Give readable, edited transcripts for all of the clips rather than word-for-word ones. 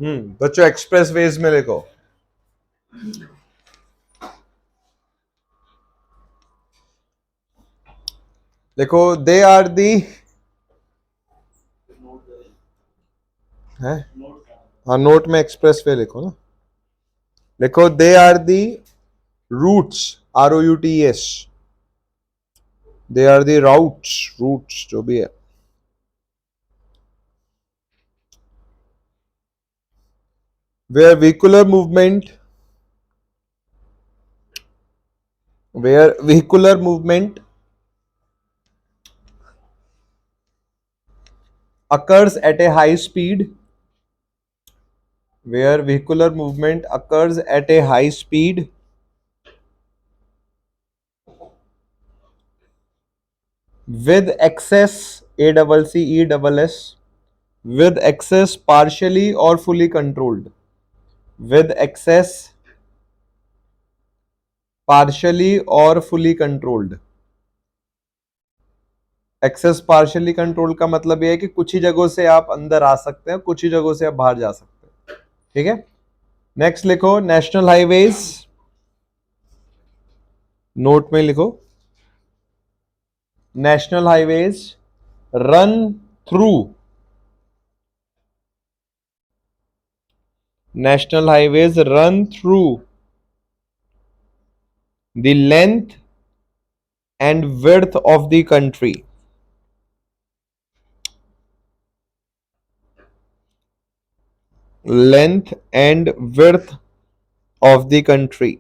बच्चों express veg में लिखो। देखो दे आर दी है, हाँ नोट में एक्सप्रेस वे लिखो ना। देखो they are the routes, ROUTS, they are the routes, routes जो भी है, where vehicular movement where vehicular movement occurs at a high speed, where vehicular movement occurs at a high speed with excess, ACCESS, with excess partially or fully controlled, with excess partially or fully controlled। Access partially control का मतलब यह है कि कुछ ही जगहों से आप अंदर आ सकते हैं, कुछ ही जगहों से आप बाहर जा सकते हैं। ठीक है, नेक्स्ट लिखो नेशनल हाईवेज, नोट में लिखो national highways run through, national highways run through the length and width of the country, length and width of the country।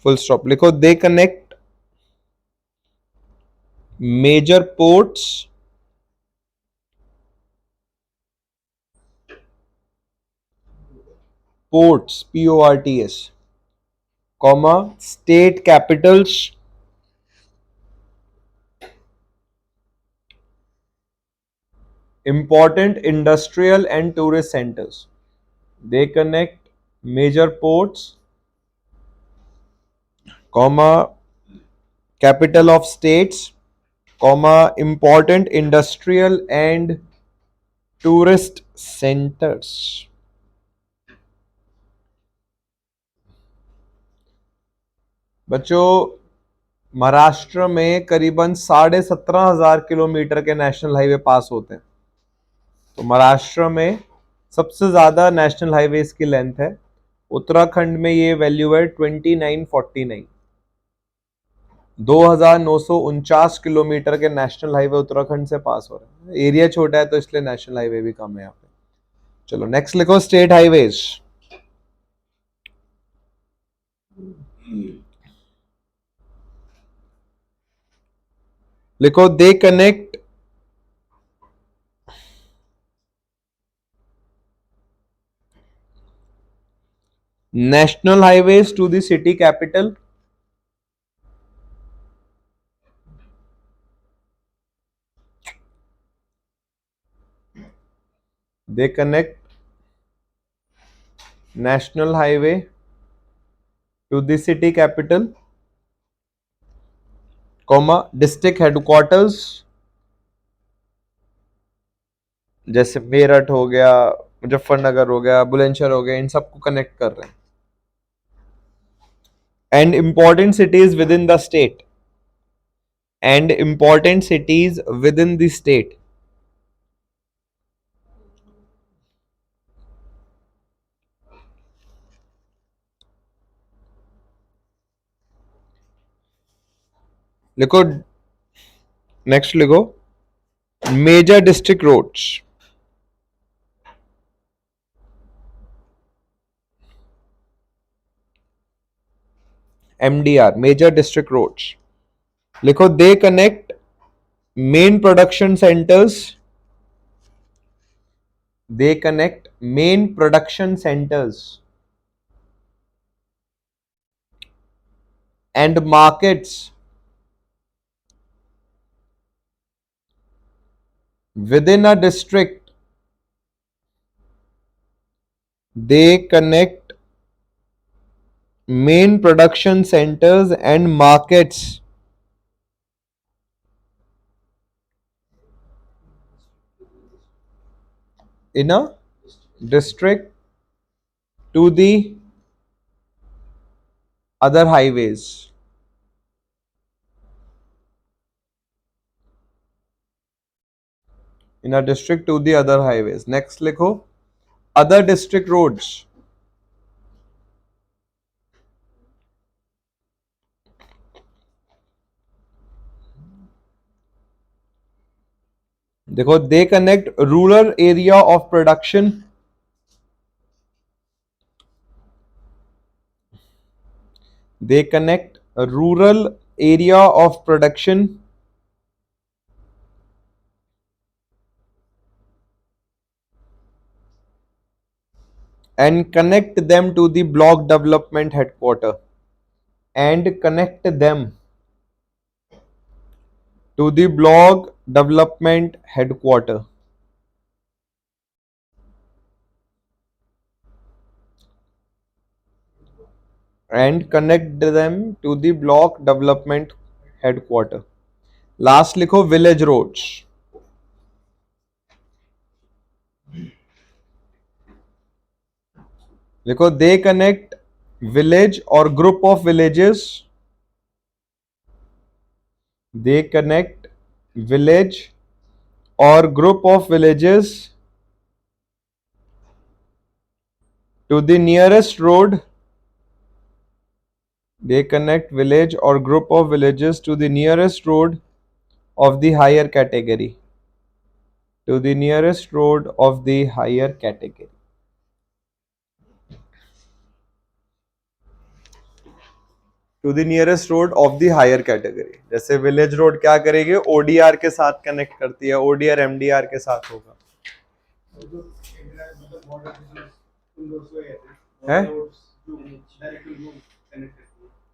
Full stop लिखो। They connect major ports, ports PORTS, comma state capitals, important industrial and tourist centers। They connect major ports, comma capital of states, comma important industrial and tourist centers। बच्चों महाराष्ट्र में करीबन 17,500 kilometre के national highway पास होते हैं। तो महाराष्ट्र में सबसे ज्यादा नेशनल हाईवेज की लेंथ है। उत्तराखंड में ये वैल्यू है 2949, 2,949 किलोमीटर के नेशनल हाईवे उत्तराखंड से पास हो रहे हैं। एरिया छोटा है तो इसलिए नेशनल हाईवे भी कम है यहाँ पे। चलो नेक्स्ट लिखो स्टेट हाईवेज। लिखो they connect national highways to the city capital, they connect national highway to the city capital, comma district headquarters, जैसे मेरठ हो गया, मुजफ्फरनगर हो गया, बुलंदशहर हो गया, इन सबको कनेक्ट कर रहे हैं। And important cities within the state, and important cities within the state. लिखो नेक्स्ट लिखो major district roads, MDR, major district roads. लिखो they connect main production centres, they connect main production centers and markets within a district, they connect main production centers and markets in a district to the other highways. In a district to the other highways. Next लिखो other district roads. देखो they connect rural area of production. They connect a rural area of production and connect them to the block development headquarter. And connect them to the block development headquarter. And connect them to the block development headquarter. Last लिखो village roads. लिखो they connect village or group of villages. They connect village or group of villages to the nearest road. They connect village or group of villages to the nearest road of the higher category. To the nearest road of the higher category. To the nearest road of the higher category. जैसे village road क्या करेगी, ODR के साथ connect करती है, ODR MDR के साथ होगा है.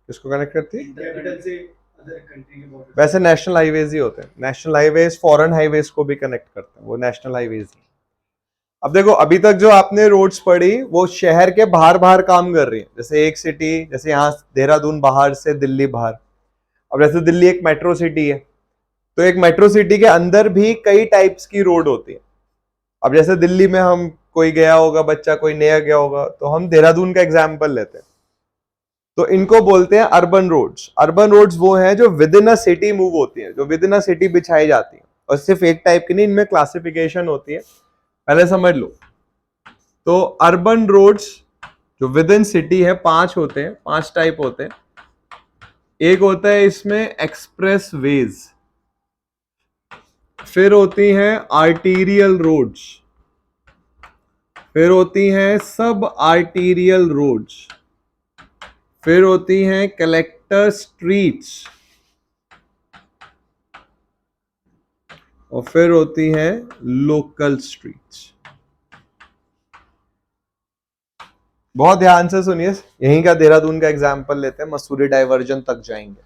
किसको कनेक्ट करती है? वैसे नेशनल हाईवेज ही होते हैं. नेशनल हाईवेज फॉरेन हाईवेज को भी कनेक्ट करते हैं, वो नेशनल हाईवेज ही. अब देखो अभी तक जो आपने रोड्स पढ़ी वो शहर के बाहर बाहर काम कर रही है. जैसे एक सिटी, जैसे यहाँ देहरादून बाहर से दिल्ली बाहर. अब जैसे दिल्ली एक मेट्रो सिटी है, तो एक मेट्रो सिटी के अंदर भी कई टाइप्स की रोड होती है. अब जैसे दिल्ली में हम कोई गया होगा बच्चा, कोई नया गया होगा, तो हम देहरादून का एग्जाम्पल लेते हैं, तो इनको बोलते हैं अर्बन रोड्स. अर्बन रोड्स वो हैं जो with in a city move होती है, जो विद इन अ सिटी बिछाई जाती है. और सिर्फ एक टाइप की नहीं, इनमें क्लासिफिकेशन होती है, पहले समझ लो. तो अर्बन रोड्स जो विद इन सिटी है 5 होते हैं, 5 टाइप होते हैं. एक होता है इसमें एक्सप्रेस वेज, फिर होती हैं आर्टीरियल रोड्स, फिर होती हैं सब आर्टीरियल रोड्स, फिर होती हैं कलेक्टर स्ट्रीट्स, और फिर होती हैं लोकल स्ट्रीट्स. बहुत ध्यान से सुनिए, यहीं का देहरादून का एग्जाम्पल लेते हैं, मसूरी डाइवर्जन तक जाएंगे.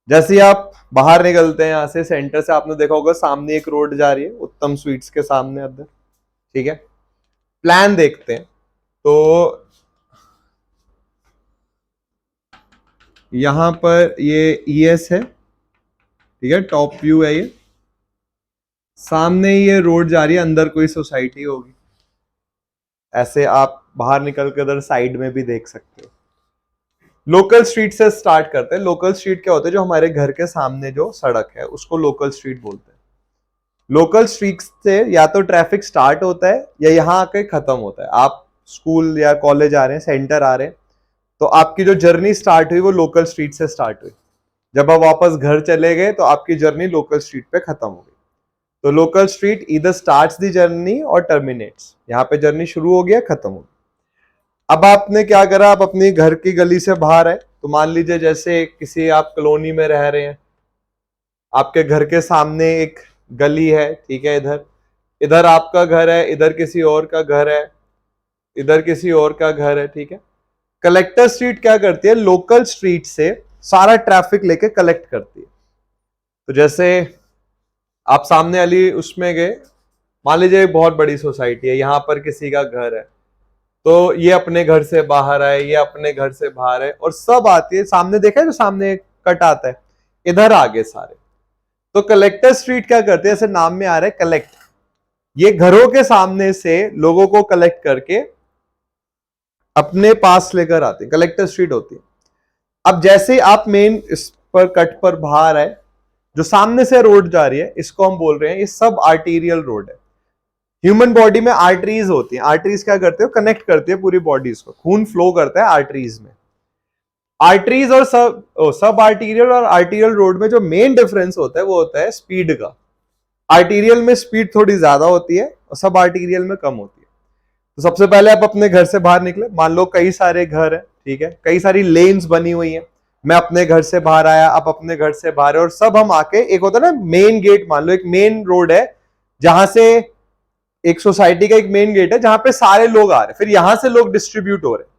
जैसे आप बाहर निकलते हैं यहां से सेंटर से, आपने देखा होगा सामने एक रोड जा रही है उत्तम स्वीट्स के सामने अंदर, ठीक है. प्लान देखते हैं तो यहां पर ये ईएस है, ठीक है, टॉप व्यू है ये. सामने ये रोड जा रही है, अंदर कोई सोसाइटी होगी. ऐसे आप बाहर निकल कर इधर साइड में भी देख सकते हो. लोकल स्ट्रीट से स्टार्ट करते हैं. लोकल स्ट्रीट क्या होता है, जो हमारे घर के सामने जो सड़क है उसको लोकल स्ट्रीट बोलते हैं. लोकल स्ट्रीट से या तो ट्रैफिक स्टार्ट होता है या यहाँ आके खत्म होता है. आप स्कूल या कॉलेज आ रहे हैं, सेंटर आ रहे हैं, तो आपकी जो जर्नी स्टार्ट हुई वो लोकल स्ट्रीट से स्टार्ट हुई. जब आप वापस घर चले गए तो आपकी जर्नी लोकल स्ट्रीट पे खत्म हो गई. तो local street either starts the journey और टर्मिनेट्स. यहाँ पे जर्नी शुरू हो गया, खत्म हो गया. अब आपने क्या करा, आप अपनी घर की गली से बाहर आए, तो मान लीजिए जैसे किसी आप कॉलोनी में रह रहे हैं, आपके घर के सामने एक गली है, ठीक है, इधर इधर आपका घर है, इधर किसी और का घर है, इधर किसी और का घर है, ठीक है. कलेक्टर स्ट्रीट क्या करती है, लोकल स्ट्रीट से सारा ट्रैफिक लेके कलेक्ट करती है. तो जैसे आप सामने वाली उसमें गए, मान लीजिए एक बहुत बड़ी सोसाइटी है, यहां पर किसी का घर है, तो ये अपने घर से बाहर आए, ये अपने घर से बाहर है, और सब आती है. सामने देखा है जो सामने कट आता है, इधर आगे सारे. तो कलेक्टर स्ट्रीट क्या करते हैं, ऐसे नाम में आ रहा है कलेक्ट. ये घरों के सामने से लोगों को कलेक्ट करके अपने पास लेकर आते हैं, कलेक्टर स्ट्रीट होती है। अब जैसे आप मेन इस पर कट पर बाहर आए, जो सामने से रोड जा रही है इसको हम बोल रहे हैं ये सब आर्टीरियल रोड है। ह्यूमन बॉडी में आर्टरीज होती हैं, आर्टरीज क्या करते हो, कनेक्ट करते हैं पूरी बॉडीज को, खून फ्लो करता है आर्टरीज में। आर्टरीज और सब आर्टीरियल और आर्टीरियल रोड में जो मेन डिफरेंस होता है वो होता है स्पीड का। आर्टीरियल में स्पीड थोड़ी ज्यादा होती है और सब आर्टीरियल में कम होती है। तो सबसे पहले आप अपने घर से बाहर निकले, मान लो कई सारे घर हैं, ठीक है, कई सारी लेन्स बनी हुई हैं, मैं अपने घर से बाहर आया, आप अपने घर से बाहर है, और सब हम आके, एक होता है ना मेन गेट, मान लो एक मेन रोड है जहां से एक सोसाइटी का एक मेन गेट है जहां पे सारे लोग आ रहे हैं, फिर यहां से लोग डिस्ट्रीब्यूट हो रहे हैं।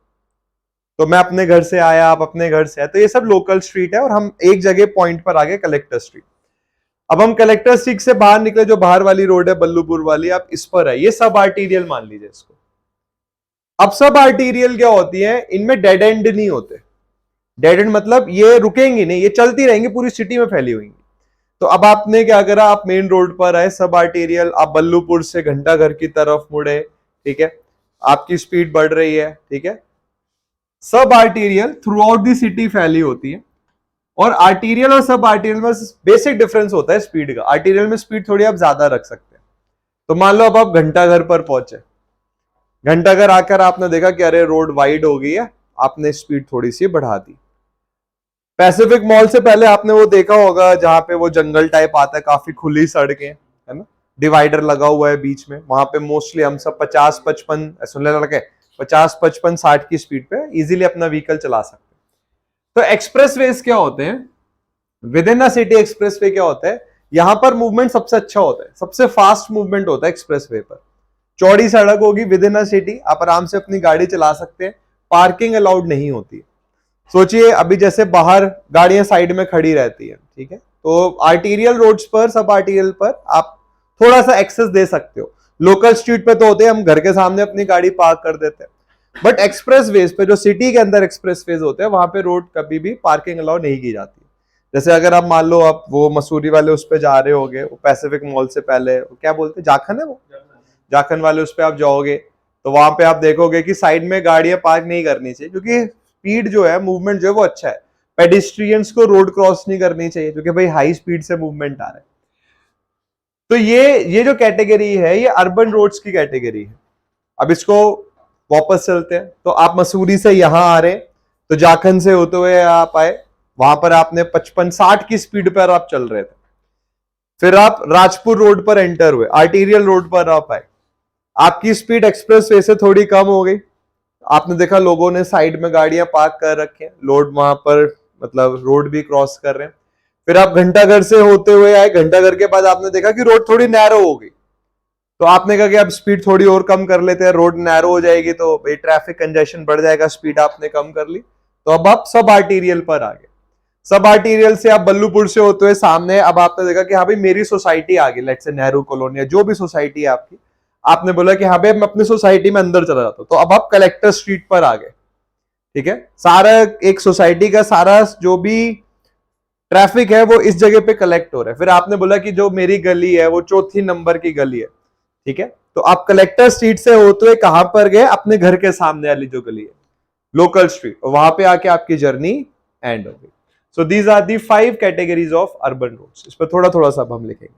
तो मैं अपने घर से आया, आप अपने घर से आए, तो ये सब लोकल स्ट्रीट है और हम एक जगह पॉइंट पर आ गए, कलेक्टर स्ट्रीट। अब हम कलेक्टर स्ट्रीट से बाहर निकले, जो बाहर वाली रोड है बल्लूपुर वाली, आप इस पर है, ये सब आर्टीरियल मान लीजिए इसको। अब सब आर्टीरियल क्या होती है, इनमें डेड एंड नहीं होते। डेड एंड मतलब ये रुकेंगी नहीं, ये चलती रहेंगी, पूरी सिटी में फैली हुई। तो अब आपने क्या करा, आप मेन रोड पर आए, सब आर्टीरियल, आप बल्लूपुर से घंटाघर की तरफ मुड़े, ठीक है, आपकी स्पीड बढ़ रही है, ठीक है। सब arterial through out the city फैली होती है, और आर्टीरियल और सब आर्टीरियल में बेसिक डिफरेंस होता है स्पीड का। आर्टीरियल में स्पीड थोड़ी आप ज्यादा रख सकते हैं। तो मान लो अब आप घंटाघर पर पहुंचे, घंटाघर आकर आपने देखा कि अरे रोड वाइड हो गई है, आपने स्पीड थोड़ी सी बढ़ा दी। पैसिफिक मॉल से पहले आपने वो देखा होगा जहां पे वो जंगल टाइप आता है, काफी खुली सड़कें है ना, डिवाइडर लगा हुआ है बीच में, वहां पे मोस्टली हम सब 50-55 सुनने लगे, 50-55-60 की स्पीड पे इजीली अपना व्हीकल चला सकते हैं। तो एक्सप्रेसवेज क्या होते हैं, with in a city expressway क्या होता है, यहां पर मूवमेंट सबसे अच्छा होता है, सबसे फास्ट मूवमेंट होता है एक्सप्रेसवे पर। चौड़ी सड़क होगी विद इन अ सिटी, आप आराम से अपनी गाड़ी चला सकते हैं, पार्किंग अलाउड नहीं होती है। सोचिए अभी जैसे बाहर गाड़ियां साइड में खड़ी रहती है, ठीक है, तो आर्टीरियल रोड्स पर, सब आर्टीरियल पर आप थोड़ा सा एक्सेस दे सकते हो। लोकल स्ट्रीट पे तो होते हैं हम घर के सामने अपनी गाड़ी पार्क कर देते हैं, बट एक्सप्रेस वेज पे, जो सिटी के अंदर एक्सप्रेस वेज होते हैं, वहां पे रोड कभी भी पार्किंग अलाउ नहीं की जाती। जैसे अगर आप मान लो आप वो मसूरी वाले उस पे जा रहे होगे, वो पैसिफिक मॉल से पहले क्या बोलते हैं, जाखन है वो, जाखन वाले उस पे आप जाओगे, तो वहां पे आप देखोगे कि साइड में गाड़ियां पार्क नहीं करनी चाहिए, क्योंकि स्पीड जो है, मूवमेंट जो है वो अच्छा है। पेडिस्ट्रियंस को रोड क्रॉस नहीं करनी चाहिए, क्योंकि भाई हाई स्पीड से मूवमेंट आ रहा है। तो ये जो कैटेगरी है, ये अर्बन रोड्स की कैटेगरी है। अब इसको वापस चलते हैं, तो आप मसूरी से यहां आ रहे हैं, तो जाखन से होते हुए आप आए, वहां पर आपने 55-60 की स्पीड पर आप चल रहे थे, फिर आप राजपुर रोड पर एंटर हुए, आर्टीरियल रोड पर आप आए, आपकी स्पीड एक्सप्रेस वे से थोड़ी कम हो गई, आपने देखा लोगों ने साइड में गाड़ियां पार्क कर रखे हैं, लोड वहां पर मतलब रोड भी क्रॉस कर रहे हैं। फिर आप घंटाघर से होते हुए आए, घंटाघर के बाद आपने देखा कि रोड थोड़ी नैरो हो गई, तो आपने कहा कि अब स्पीड थोड़ी और कम कर लेते हैं, रोड नैरो हो जाएगी तो भाई ट्रैफिक कंजेशन बढ़ जाएगा, स्पीड आपने कम कर ली, तो अब आप सब आर्टीरियल पर आ गए। सब आर्टीरियल से आप बल्लूपुर से होते हुए सामने, अब आपने देखा कि हाँ भाई मेरी सोसाइटी आ गई, लेट्स से नेहरू कॉलोनी या जो भी सोसाइटी है आपकी, आपने बोला कि हाँ भाई मैं अपनी सोसाइटी में अंदर चला जाता हूं, तो अब आप कलेक्टर स्ट्रीट पर आ गए, ठीक है। सारा एक सोसाइटी का सारा जो भी ट्रैफिक है वो इस जगह पे कलेक्ट हो रहा है। फिर आपने बोला कि जो मेरी गली है वो चौथी नंबर की गली है, ठीक है, तो आप कलेक्टर स्ट्रीट से होते हुए कहां पर गए, अपने घर के सामने वाली जो गली है, लोकल स्ट्रीट, और वहां पे आके आपकी जर्नी एंड हो गई। So these are the 5 categories of urban roads. इस पर थोड़ा थोड़ा सा हम लिखेंगे।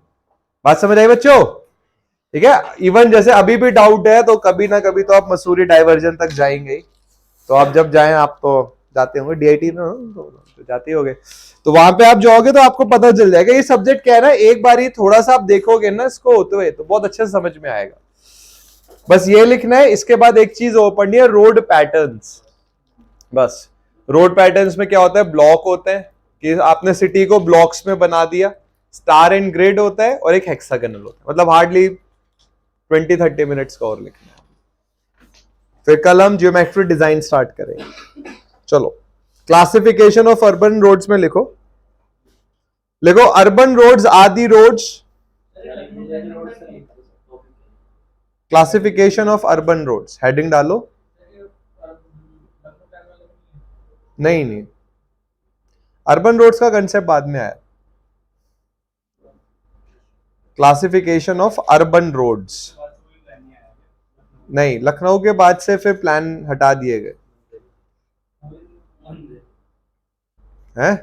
बात समझ आई बच्चों? ठीक है, इवन जैसे अभी भी डाउट है तो कभी ना कभी तो आप मसूरी डाइवर्जन तक जाएंगे ही। तो आप जब जाएं, आप तो जाते होंगे डीआईटी में, तो जाते होंगे, तो वहां पे आप जाओगे तो आपको पता चल जाएगा ये सब्जेक्ट क्या है ना। एक बार ही थोड़ा सा आप देखोगे ना इसको होते हुए, तो बहुत अच्छे से समझ में आएगा। बस ये लिखना है। इसके बाद एक चीज और पढ़नी है, रोड पैटर्न्स। बस रोड पैटर्न्स में क्या होता है, ब्लॉक होते हैं, कि आपने सिटी को ब्लॉक्स में बना दिया, स्टार एंड ग्रिड होता है, और एक हेक्सागोनल होता है। मतलब हार्डली 20-30 मिनट्स का और लिखना है। फिर कल हम ज्योमेट्री डिजाइन स्टार्ट करेंगे। चलो, क्लासिफिकेशन ऑफ अर्बन रोड्स में लिखो, लिखो urban roads are the roads, classification of urban roads, heading डालो। नहीं नहीं, अर्बन रोड्स का कंसेप्ट बाद में आया। Classification of urban roads. नहीं, लखनऊ के बाद से फिर प्लान हटा दिए गए हैं।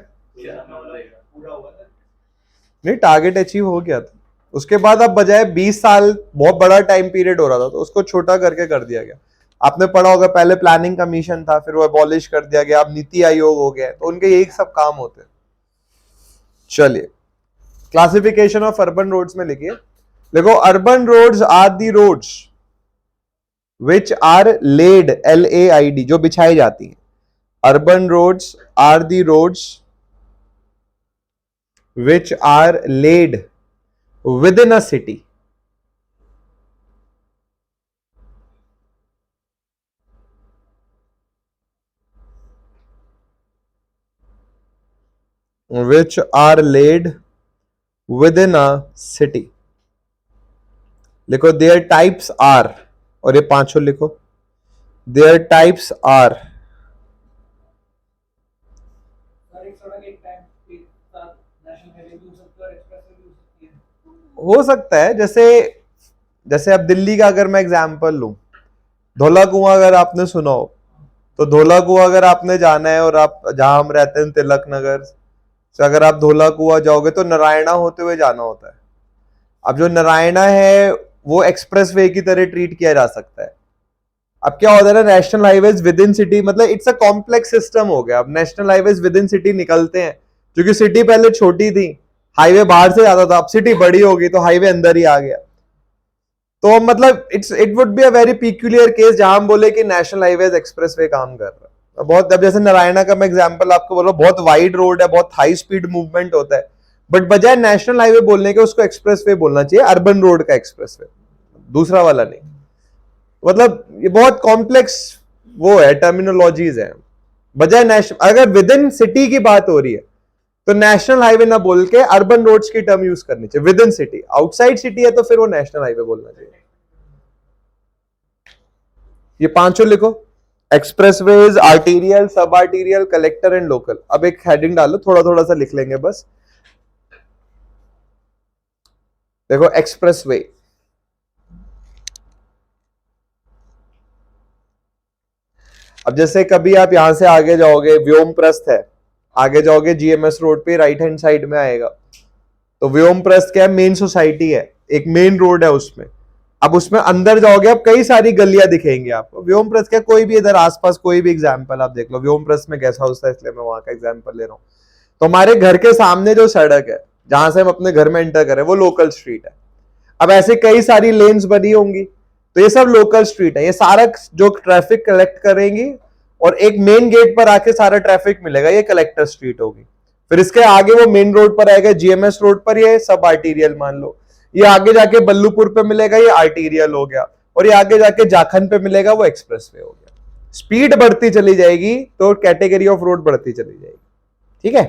नहीं, टारगेट अचीव हो गया था। उसके बाद अब बजाय 20 साल, बहुत बड़ा टाइम पीरियड हो रहा था, तो उसको छोटा करके कर दिया गया। आपने पढ़ा होगा, पहले प्लानिंग कमीशन था, फिर वो अबॉलिश कर दिया गया, अब नीति आयोग हो गया, तो उनके यही सब काम होते हैं। चलिए, क्लासिफिकेशन ऑफ अर्बन रोड्स में लिखिए। देखो, urban roads are the roads which are laid, LAID, जो बिछाई जाती है। Urban roads are the roads which are laid within a city, which are laid within a city। लिखो their types are, और ये पांचों लिखो, their types are। हो सकता है, जैसे अब दिल्ली का अगर मैं एग्जांपल लूं, धौला कुआं अगर आपने सुना हो, तो धौला कुआं अगर आपने जाना है, और आप जहां हम रहते हैं तिलक नगर से अगर आप धौला कुआं जाओगे तो नारायणा होते हुए जाना होता है। अब जो नारायणा है वो एक्सप्रेसवे की तरह ट्रीट किया जा सकता है। अब क्या होता है ना, national highways with in city, मतलब इट्स अ कॉम्प्लेक्स सिस्टम हो गया। अब national highways with in city निकलते हैं, क्योंकि सिटी पहले छोटी थी, हाईवे बाहर से आता था, अब सिटी बड़ी होगी तो हाईवे अंदर ही आ गया। तो मतलब it would be a very peculiar case जहां हम बोले कि नेशनल हाईवेज एक्सप्रेसवे काम कर रहा है। बहुत, अब जैसे नारायणा का मैं एग्जांपल आपको बोल रहा हूं, बहुत वाइड रोड है, बहुत हाई स्पीड मूवमेंट होता है, बट बजाय नेशनल हाईवे बोलने के उसको एक्सप्रेसवे बोलना चाहिए, अर्बन रोड का एक्सप्रेसवे, दूसरा वाला नहीं। मतलब ये बहुत कॉम्प्लेक्स वो है, टर्मिनोलॉजीज है। बजाय नेशनल, अगर विद इन सिटी की बात हो रही है तो नेशनल हाईवे ना बोल के अर्बन रोड्स की टर्म यूज करनी चाहिए, with in city. Outside city है तो फिर वो नेशनल हाईवे बोलना चाहिए। ये पांचों लिखो, एक्सप्रेसवेज, आर्टीरियल, सब आर्टीरियल, कलेक्टर एंड लोकल। अब एक हेडिंग डालो, थोड़ा थोड़ा सा लिख लेंगे बस। देखो, एक्सप्रेसवे, अब जैसे कभी आप यहां से आगे जाओगे, व्योमप्रस्थ है, आगे जाओगे GMS रोड पे, राइट हैंड साइड में आएगा, तो व्योमप्रस्थ क्या है, मेन सोसाइटी है, एक मेन रोड है उसमें। अब उसमें अंदर जाओगे, अब कई सारी गलियां दिखेंगी आपको। व्योमप्रस्थ क्या, कोई भी इधर आसपास कोई भी एग्जाम्पल आप देख लो। व्योमप्रस्थ में गेस्ट हाउस था इसलिए मैं वहां का एग्जाम्पल ले रहा हूँ। तो हमारे घर के सामने जो सड़क है जहां से हम अपने घर में एंटर करें, वो लोकल स्ट्रीट है। अब ऐसे कई सारी लेन्स बनी होंगी, तो ये सब लोकल स्ट्रीट है। ये सारा जो ट्रैफिक कलेक्ट करेंगी और एक मेन गेट पर आके सारा ट्रैफिक मिलेगा, ये कलेक्टर स्ट्रीट होगी। फिर इसके आगे वो मेन रोड पर आएगा, GMS रोड पर, ये सब आर्टीरियल मान लो। ये आगे जाके बल्लूपुर पे मिलेगा, ये आर्टीरियल हो गया। और ये आगे जाके जाखन पे मिलेगा, वो एक्सप्रेसवे हो गया। स्पीड बढ़ती चली जाएगी तो कैटेगरी ऑफ रोड बढ़ती चली जाएगी। ठीक है,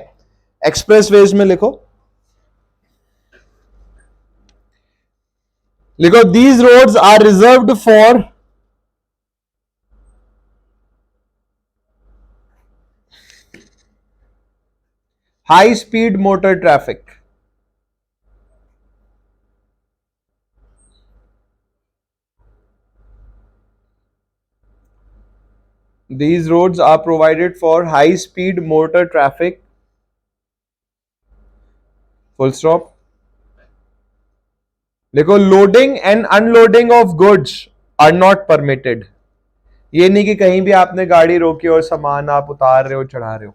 एक्सप्रेसवेज में लिखो, these roads are reserved for high speed motor traffic. These roads are provided for high speed motor traffic, full stop। देखो, loading and unloading of goods are not permitted. ये नहीं कि कहीं भी आपने गाड़ी रोकी और सामान आप उतार रहे हो, चढ़ा रहे हो।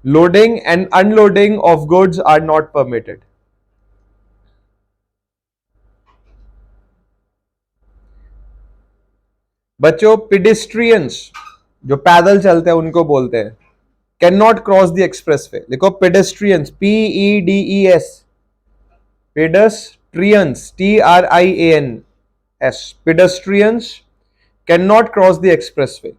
Loading and unloading of goods are not permitted. बच्चों, पेडिस्ट्रियंस जो पैदल चलते हैं उनको बोलते हैं, can not cross the expressway. देखो, pedestrians, PEDES, pedestrians, TRIANS, pedestrians can not cross the expressway.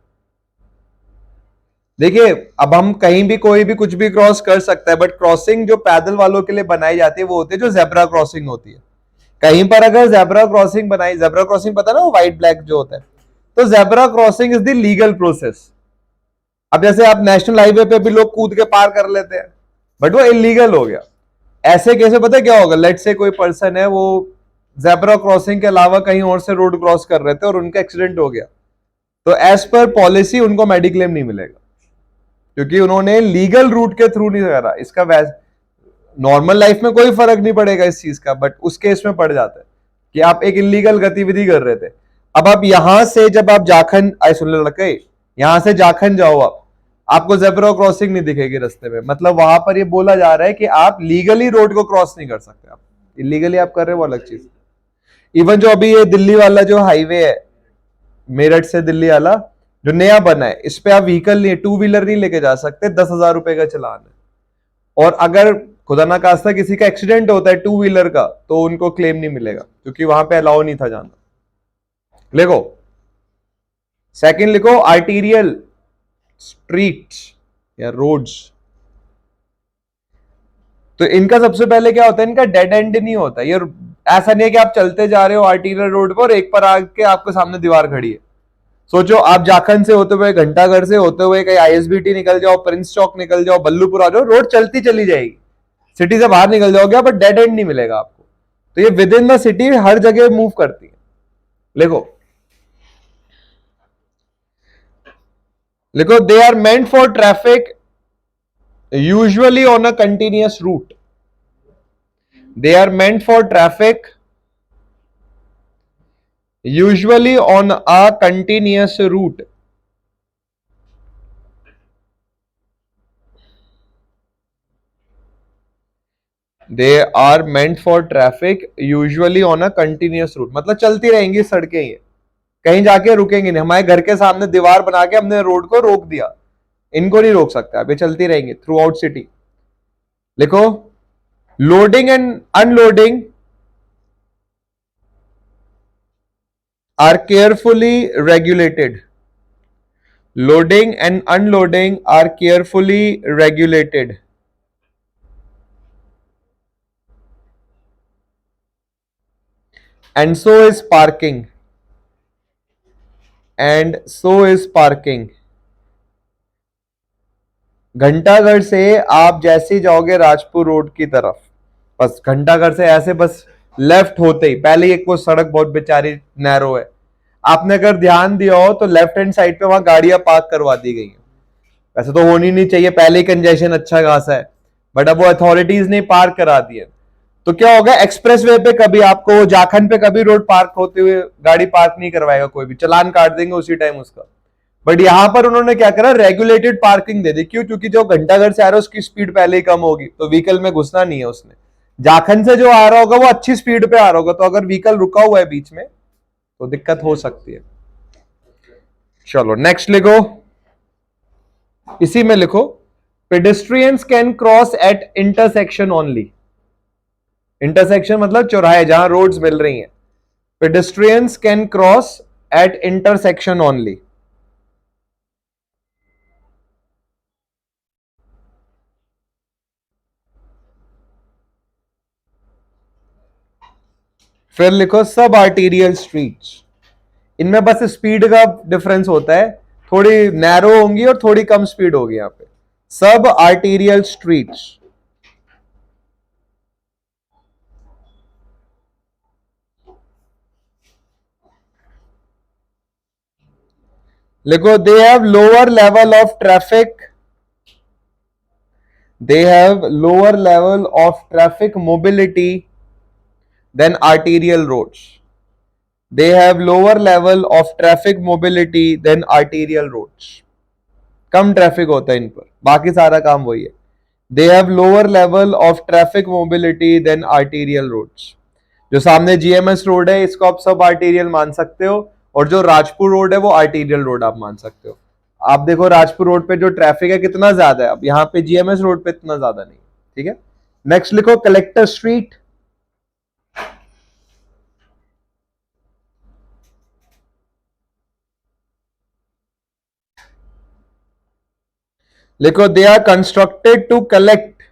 देखिए, अब हम कहीं भी कोई भी कुछ भी क्रॉस कर सकता है, बट क्रॉसिंग जो पैदल वालों के लिए बनाई जाती है वो होती है जो जेब्रा क्रॉसिंग होती है। कहीं पर अगर जेब्रा क्रॉसिंग बनाई, जेब्रा क्रॉसिंग पता ना, वो व्हाइट ब्लैक जो होता है, तो zebra crossing is the legal process. अब जैसे आप नेशनल हाईवे पे भी लोग कूद के पार कर लेते हैं, बट वो इलीगल हो गया। ऐसे कैसे पता क्या होगा, लेट से कोई पर्सन है वो जेब्रा क्रॉसिंग के अलावा कहीं और से रोड क्रॉस कर रहे थे और उनका एक्सीडेंट हो गया, तो एज पर पॉलिसी उनको मेडिक्लेम नहीं मिलेगा, क्योंकि उन्होंने लीगल रूट के थ्रू नहीं करा इसका। वैसे नॉर्मल लाइफ में कोई फर्क नहीं पड़ेगा इस चीज का, बट उस केस में पड़ जाता है कि आप एक इलीगल गतिविधि कर रहे थे। अब आप यहां से जब आप जाखन आए, सुन लड़के, यहां से जाखन जाओ आप, आपको जेब्रा क्रॉसिंग नहीं दिखेगी रास्ते में, मतलब वहां पर ये बोला जा रहा है कि आप लीगली रोड को क्रॉस नहीं कर सकते, आप इलीगली आप कर रहे हो वो अलग चीज। इवन जो अभी ये दिल्ली वाला जो हाईवे है, मेरठ से दिल्ली वाला जो नया बना है, इस पे आप व्हीकल नहीं, टू व्हीलर नहीं लेके जा सकते, 10,000 रुपए का चलान है। और अगर खुदा ना खास्ता किसी का एक्सीडेंट होता है टू व्हीलर का, तो उनको क्लेम नहीं मिलेगा, क्योंकि वहां पे अलाउ नहीं था जाना। लिखो, सेकंड लिखो, आर्टीरियल स्ट्रीट या रोड्स। तो इनका सबसे पहले क्या होता है, इनका डेड एंड नहीं होता। ये ऐसा नहीं है कि आप चलते जा रहे हो आर्टीरियल रोड पर, एक पर आके आपके सामने दीवार खड़ी है। सोचो आप जाखन से होते हुए, घंटाघर से होते हुए कहीं आईएसबीटी निकल जाओ, प्रिंस चौक निकल जाओ, बल्लूपुर आ जाओ, रोड चलती चली जाएगी, सिटी से बाहर निकल जाओगे, बट डेड एंड नहीं मिलेगा आपको। तो ये विद इन द सिटी हर जगह मूव करती है। लिखो, लिखो, they are meant for traffic usually on a continuous route. They are meant for traffic usually on a continuous route. They are meant for traffic usually on a continuous route, मतलब चलती रहेंगी सड़कें, ये कहीं जाके रुकेंगे नहीं। हमारे घर के सामने दीवार बना के हमने रोड को रोक दिया, इनको नहीं रोक सकता, अब ये चलती रहेंगी थ्रू आउट सिटी। लिखो, loading and unloading are carefully regulated. Loading and unloading are carefully regulated. And so is parking. And so is parking. घंटाघर से आप जैसे ही जाओगे राजपुर रोड की तरफ, बस घंटाघर से ऐसे बस लेफ्ट होते ही पहले एक वो सड़क बहुत बेचारी नैरो है, आपने अगर ध्यान दिया हो तो लेफ्ट हैंड साइड पे वहां गाड़ियां पार्क करवा दी गई हैं। वैसे तो होनी नहीं चाहिए, पहले ही कंजेशन अच्छा खासा है, बट अब वो अथॉरिटीज ने पार्क करा दिए। तो क्या होगा, एक्सप्रेस वे पे कभी आपको, जाखन पे कभी रोड पार्क होते हुए गाड़ी पार्क नहीं करवाएगा कोई भी, चलान काट देंगे उसी टाइम उसका। बट यहां पर उन्होंने क्या करा, रेगुलेटेड पार्किंग दे दी। क्यों? क्योंकि जो घंटाघर से आ रहा है उसकी स्पीड पहले ही कम होगी, तो व्हीकल में घुसना नहीं है उसने। जाखन से जो आ रहा होगा वो अच्छी स्पीड पे आ रहा होगा, तो अगर व्हीकल रुका हुआ है बीच में तो दिक्कत हो सकती है। चलो नेक्स्ट लिखो, इसी में लिखो, pedestrians can cross at intersection only. Intersection मतलब चौराहे जहां रोड्स मिल रही हैं। Pedestrians can cross at intersection only. फिर लिखो, सब आर्टीरियल स्ट्रीट्स। इनमें बस स्पीड का डिफरेंस होता है, थोड़ी नैरो होंगी और थोड़ी कम स्पीड होगी यहां पे। सब आर्टीरियल स्ट्रीट्स। लिखो, they have lower level of traffic, they have lower level of traffic mobility than arterial roads. They have lower level of traffic mobility than arterial roads. Come traffic होता है इन पर, बाकी सारा काम वही है। They have lower level of traffic mobility than arterial roads. जो सामने जीएमएस रोड है इसको आप सब आर्टीरियल मान सकते हो, और जो राजपुर रोड है वो आर्टीरियल रोड आप मान सकते हो। आप देखो राजपुर रोड पे जो ट्रैफिक है कितना ज्यादा है, अब यहाँ पे जीएमएस रोड पे इतना ज्यादा नहीं। ठीक है, नेक्स्ट लिखो, कलेक्टर स्ट्रीट। लिखो, they are constructed to collect,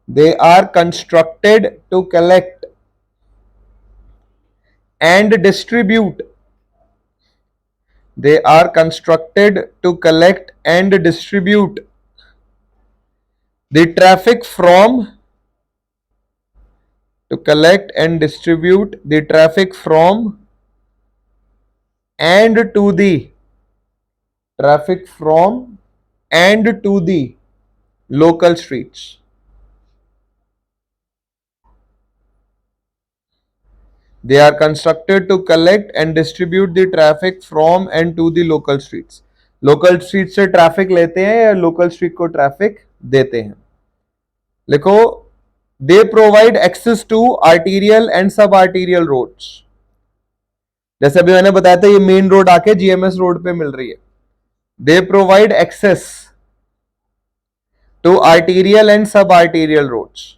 they are constructed to collect and distribute, they are constructed to collect and distribute The traffic from to collect and distribute the traffic from and to the traffic from and to the local streets. They are constructed to collect and distribute the traffic from and to the local streets. Local street से traffic लेते हैं या local street को traffic देते हैं. लिखो, they provide access to arterial and sub arterial roads. जैसे अभी मैंने बताया था, ये मेन रोड आके जीएमएस रोड पे मिल रही है. They provide access to arterial and sub arterial roads.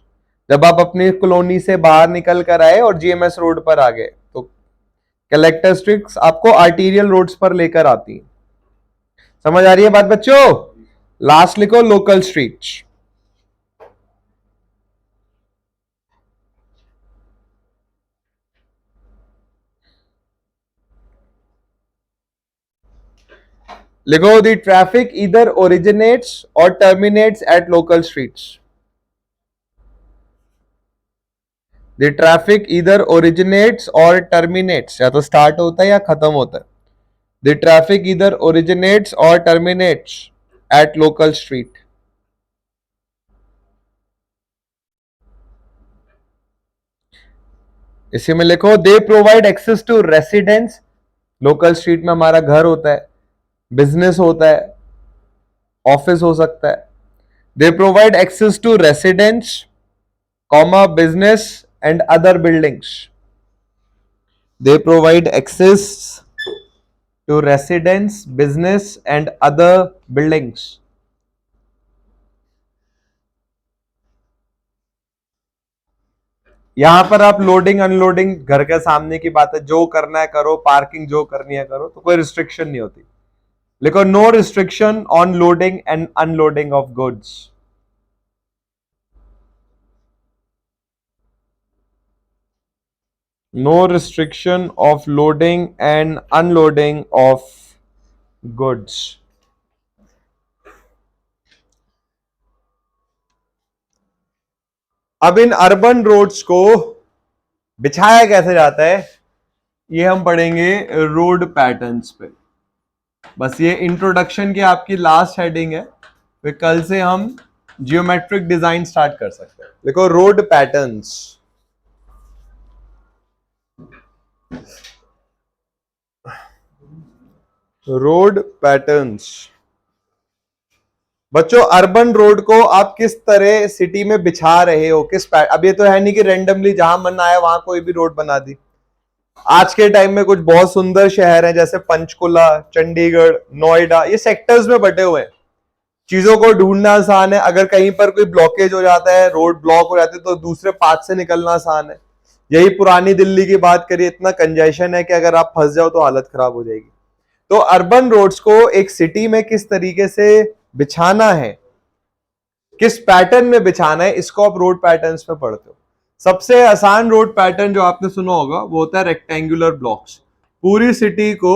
जब आप अपनी कॉलोनी से बाहर निकल कर आए और जीएमएस रोड पर आ गए तो कलेक्टर स्ट्रिक्स आपको आर्टीरियल रोड्स पर लेकर आती है. समझ आ रही है बात बच्चों? लास्ट लिखो लोकल स्ट्रीट्स. लिखो, the traffic either originates or terminates at local streets. The traffic either originates or terminates, या तो स्टार्ट होता है या खत्म होता है. The traffic either originates or terminates at local street. इसी में लिखो, they provide access to residence. Local street में हमारा घर होता है, बिजनेस होता है, ऑफिस हो सकता है. They provide access to residence, comma business and other buildings. They provide access to residence, business and other buildings. यहां पर आप लोडिंग अनलोडिंग घर के सामने की बात है, जो करना है करो, पार्किंग जो करनी है करो, तो कोई रिस्ट्रिक्शन नहीं होती. लिखो, no restriction on loading and unloading of goods. No restriction of loading and unloading of goods. अब इन अर्बन रोड्स को बिछाया कैसे जाता है, ये हम पढ़ेंगे रोड पैटर्न्स पे. बस ये इंट्रोडक्शन की आपकी लास्ट हेडिंग है, फिर कल से हम जियोमेट्रिक डिजाइन स्टार्ट कर सकते हैं. देखो, रोड पैटर्न्स. Road patterns. बच्चों, अर्बन रोड को आप किस तरह सिटी में बिछा रहे हो, अब ये तो है नहीं कि रेंडमली जहां मन आया वहां कोई भी रोड बना दी. आज के टाइम में कुछ बहुत सुंदर शहर हैं जैसे पंचकुला, चंडीगढ़, नोएडा, ये सेक्टर्स में बटे हुए हैं. चीजों को ढूंढना आसान है. अगर कहीं पर कोई ब्लॉकेज हो जाता है, रोड ब्लॉक हो जाती है, तो दूसरे पाथ से निकलना आसान है. यही पुरानी दिल्ली की बात करिए, इतना कंजेशन है कि अगर आप फंस जाओ तो हालत खराब हो जाएगी. तो अर्बन रोड्स को एक सिटी में किस तरीके से बिछाना है, किस पैटर्न में बिछाना है, इसको आप रोड पैटर्न्स में पढ़ते हो. सबसे आसान रोड पैटर्न जो आपने सुना होगा वो होता है रेक्टेंगुलर ब्लॉक्स. पूरी सिटी को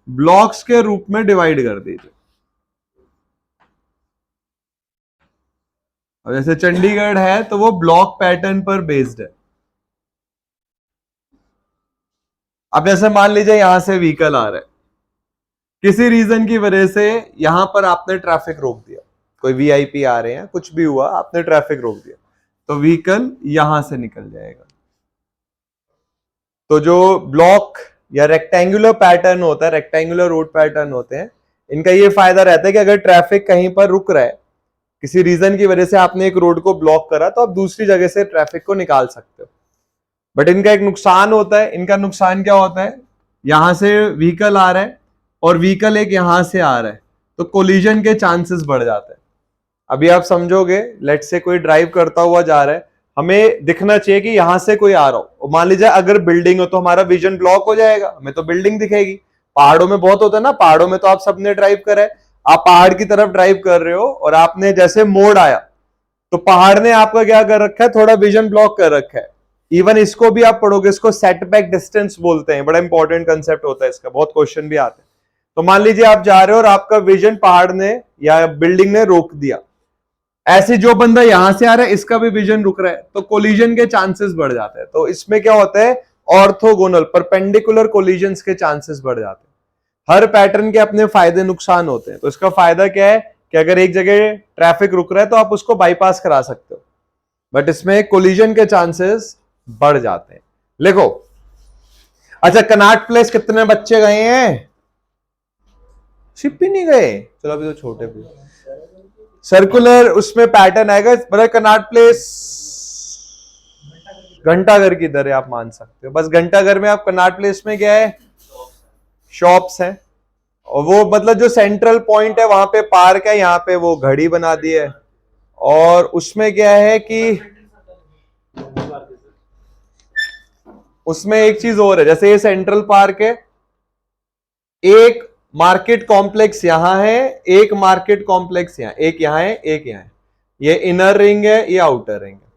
ब्लॉक्स के रूप में डिवाइड कर दीजिए. और जैसे चंडीगढ़ है तो वो ब्लॉक पैटर्न पर बेस्ड है. अब जैसे मान लीजिए यहां से व्हीकल आ रहा है, किसी रीजन की वजह से यहां पर आपने ट्रैफिक रोक दिया, कोई वीआईपी आ रहे हैं, कुछ भी हुआ, आपने ट्रैफिक रोक दिया, तो व्हीकल यहां से निकल जाएगा. तो जो ब्लॉक या रेक्टेंगुलर पैटर्न होता है, रेक्टेंगुलर रोड पैटर्न होते हैं, इनका ये फायदा रहता है कि अगर ट्रैफिक कहीं पर रुक रहा है, किसी रीजन की वजह से आपने एक रोड को ब्लॉक करा, तो आप दूसरी जगह से ट्रैफिक को निकाल सकते हो. बट इनका एक नुकसान होता है. इनका नुकसान क्या होता है, यहां से व्हीकल आ रहा है और व्हीकल एक यहां से आ रहा है, तो कोलिजन के चांसेस बढ़ जाते हैं. अभी आप समझोगे, लेट से कोई ड्राइव करता हुआ जा रहा है, हमें दिखना चाहिए कि यहां से कोई आ रहा हो. मान लीजिए अगर बिल्डिंग हो तो हमारा विजन ब्लॉक हो जाएगा, हमें तो बिल्डिंग दिखेगी. पहाड़ों में बहुत होता है ना, पहाड़ों में तो आप सबने ड्राइव करा है, आप पहाड़ की तरफ ड्राइव कर रहे हो और आपने जैसे मोड़ आया तो पहाड़ ने आपका क्या कर रखा है, थोड़ा विजन ब्लॉक कर रखा है. इवन इसको भी आप पढ़ोगे, इसको सेटबैक डिस्टेंस बोलते हैं. बड़ा इंपॉर्टेंट कंसेप्ट होता है इसका, बहुत क्वेश्चन भी आते हैं. तो मान लीजिए आप जा रहे हो और आपका विजन पहाड़ ने या बिल्डिंग ने रोक दिया, ऐसे जो बंदा यहां से आ रहा है इसका भी विजन रुक रहा है, तो कोलिजन के चांसेस बढ़ जाते हैं। तो इसमें क्या होता है, ऑर्थोगोनल परपेंडिकुलर कोलिजन्स के चांसेस बढ़ जाते हैं। हर पैटर्न के अपने फायदे नुकसान होते हैं। तो इसका फायदा क्या है कि अगर एक जगह ट्रैफिक रुक रहा है तो आप उसको बाईपास करा सकते हो, बट इसमें कोलिजन के चांसेस बढ़ जाते हैं। लिखो। अच्छा, कनॉट प्लेस कितने बच्चे गए हैं? शिप ही नहीं गए। चलो अभी तो छोटे भी। सर्कुलर उसमें पैटर्न आएगा, मतलब कनॉट प्लेस घंटाघर की तरह आप मान सकते हो। बस घंटाघर में आप कनॉट प्लेस में क्या है, शॉप्स हैं, और वो मतलब जो सेंट्रल पॉइंट है वहां पे पार्क है, यहाँ पे वो घड़ी बना दी है। और उसमें क्या है कि उसमें एक चीज और है, जैसे ये सेंट्रल पार्क है, एक मार्केट कॉम्प्लेक्स यहां है, एक मार्केट कॉम्प्लेक्स यहां, एक यहां है एक यहां है। ये इनर रिंग है, ये आउटर रिंग है।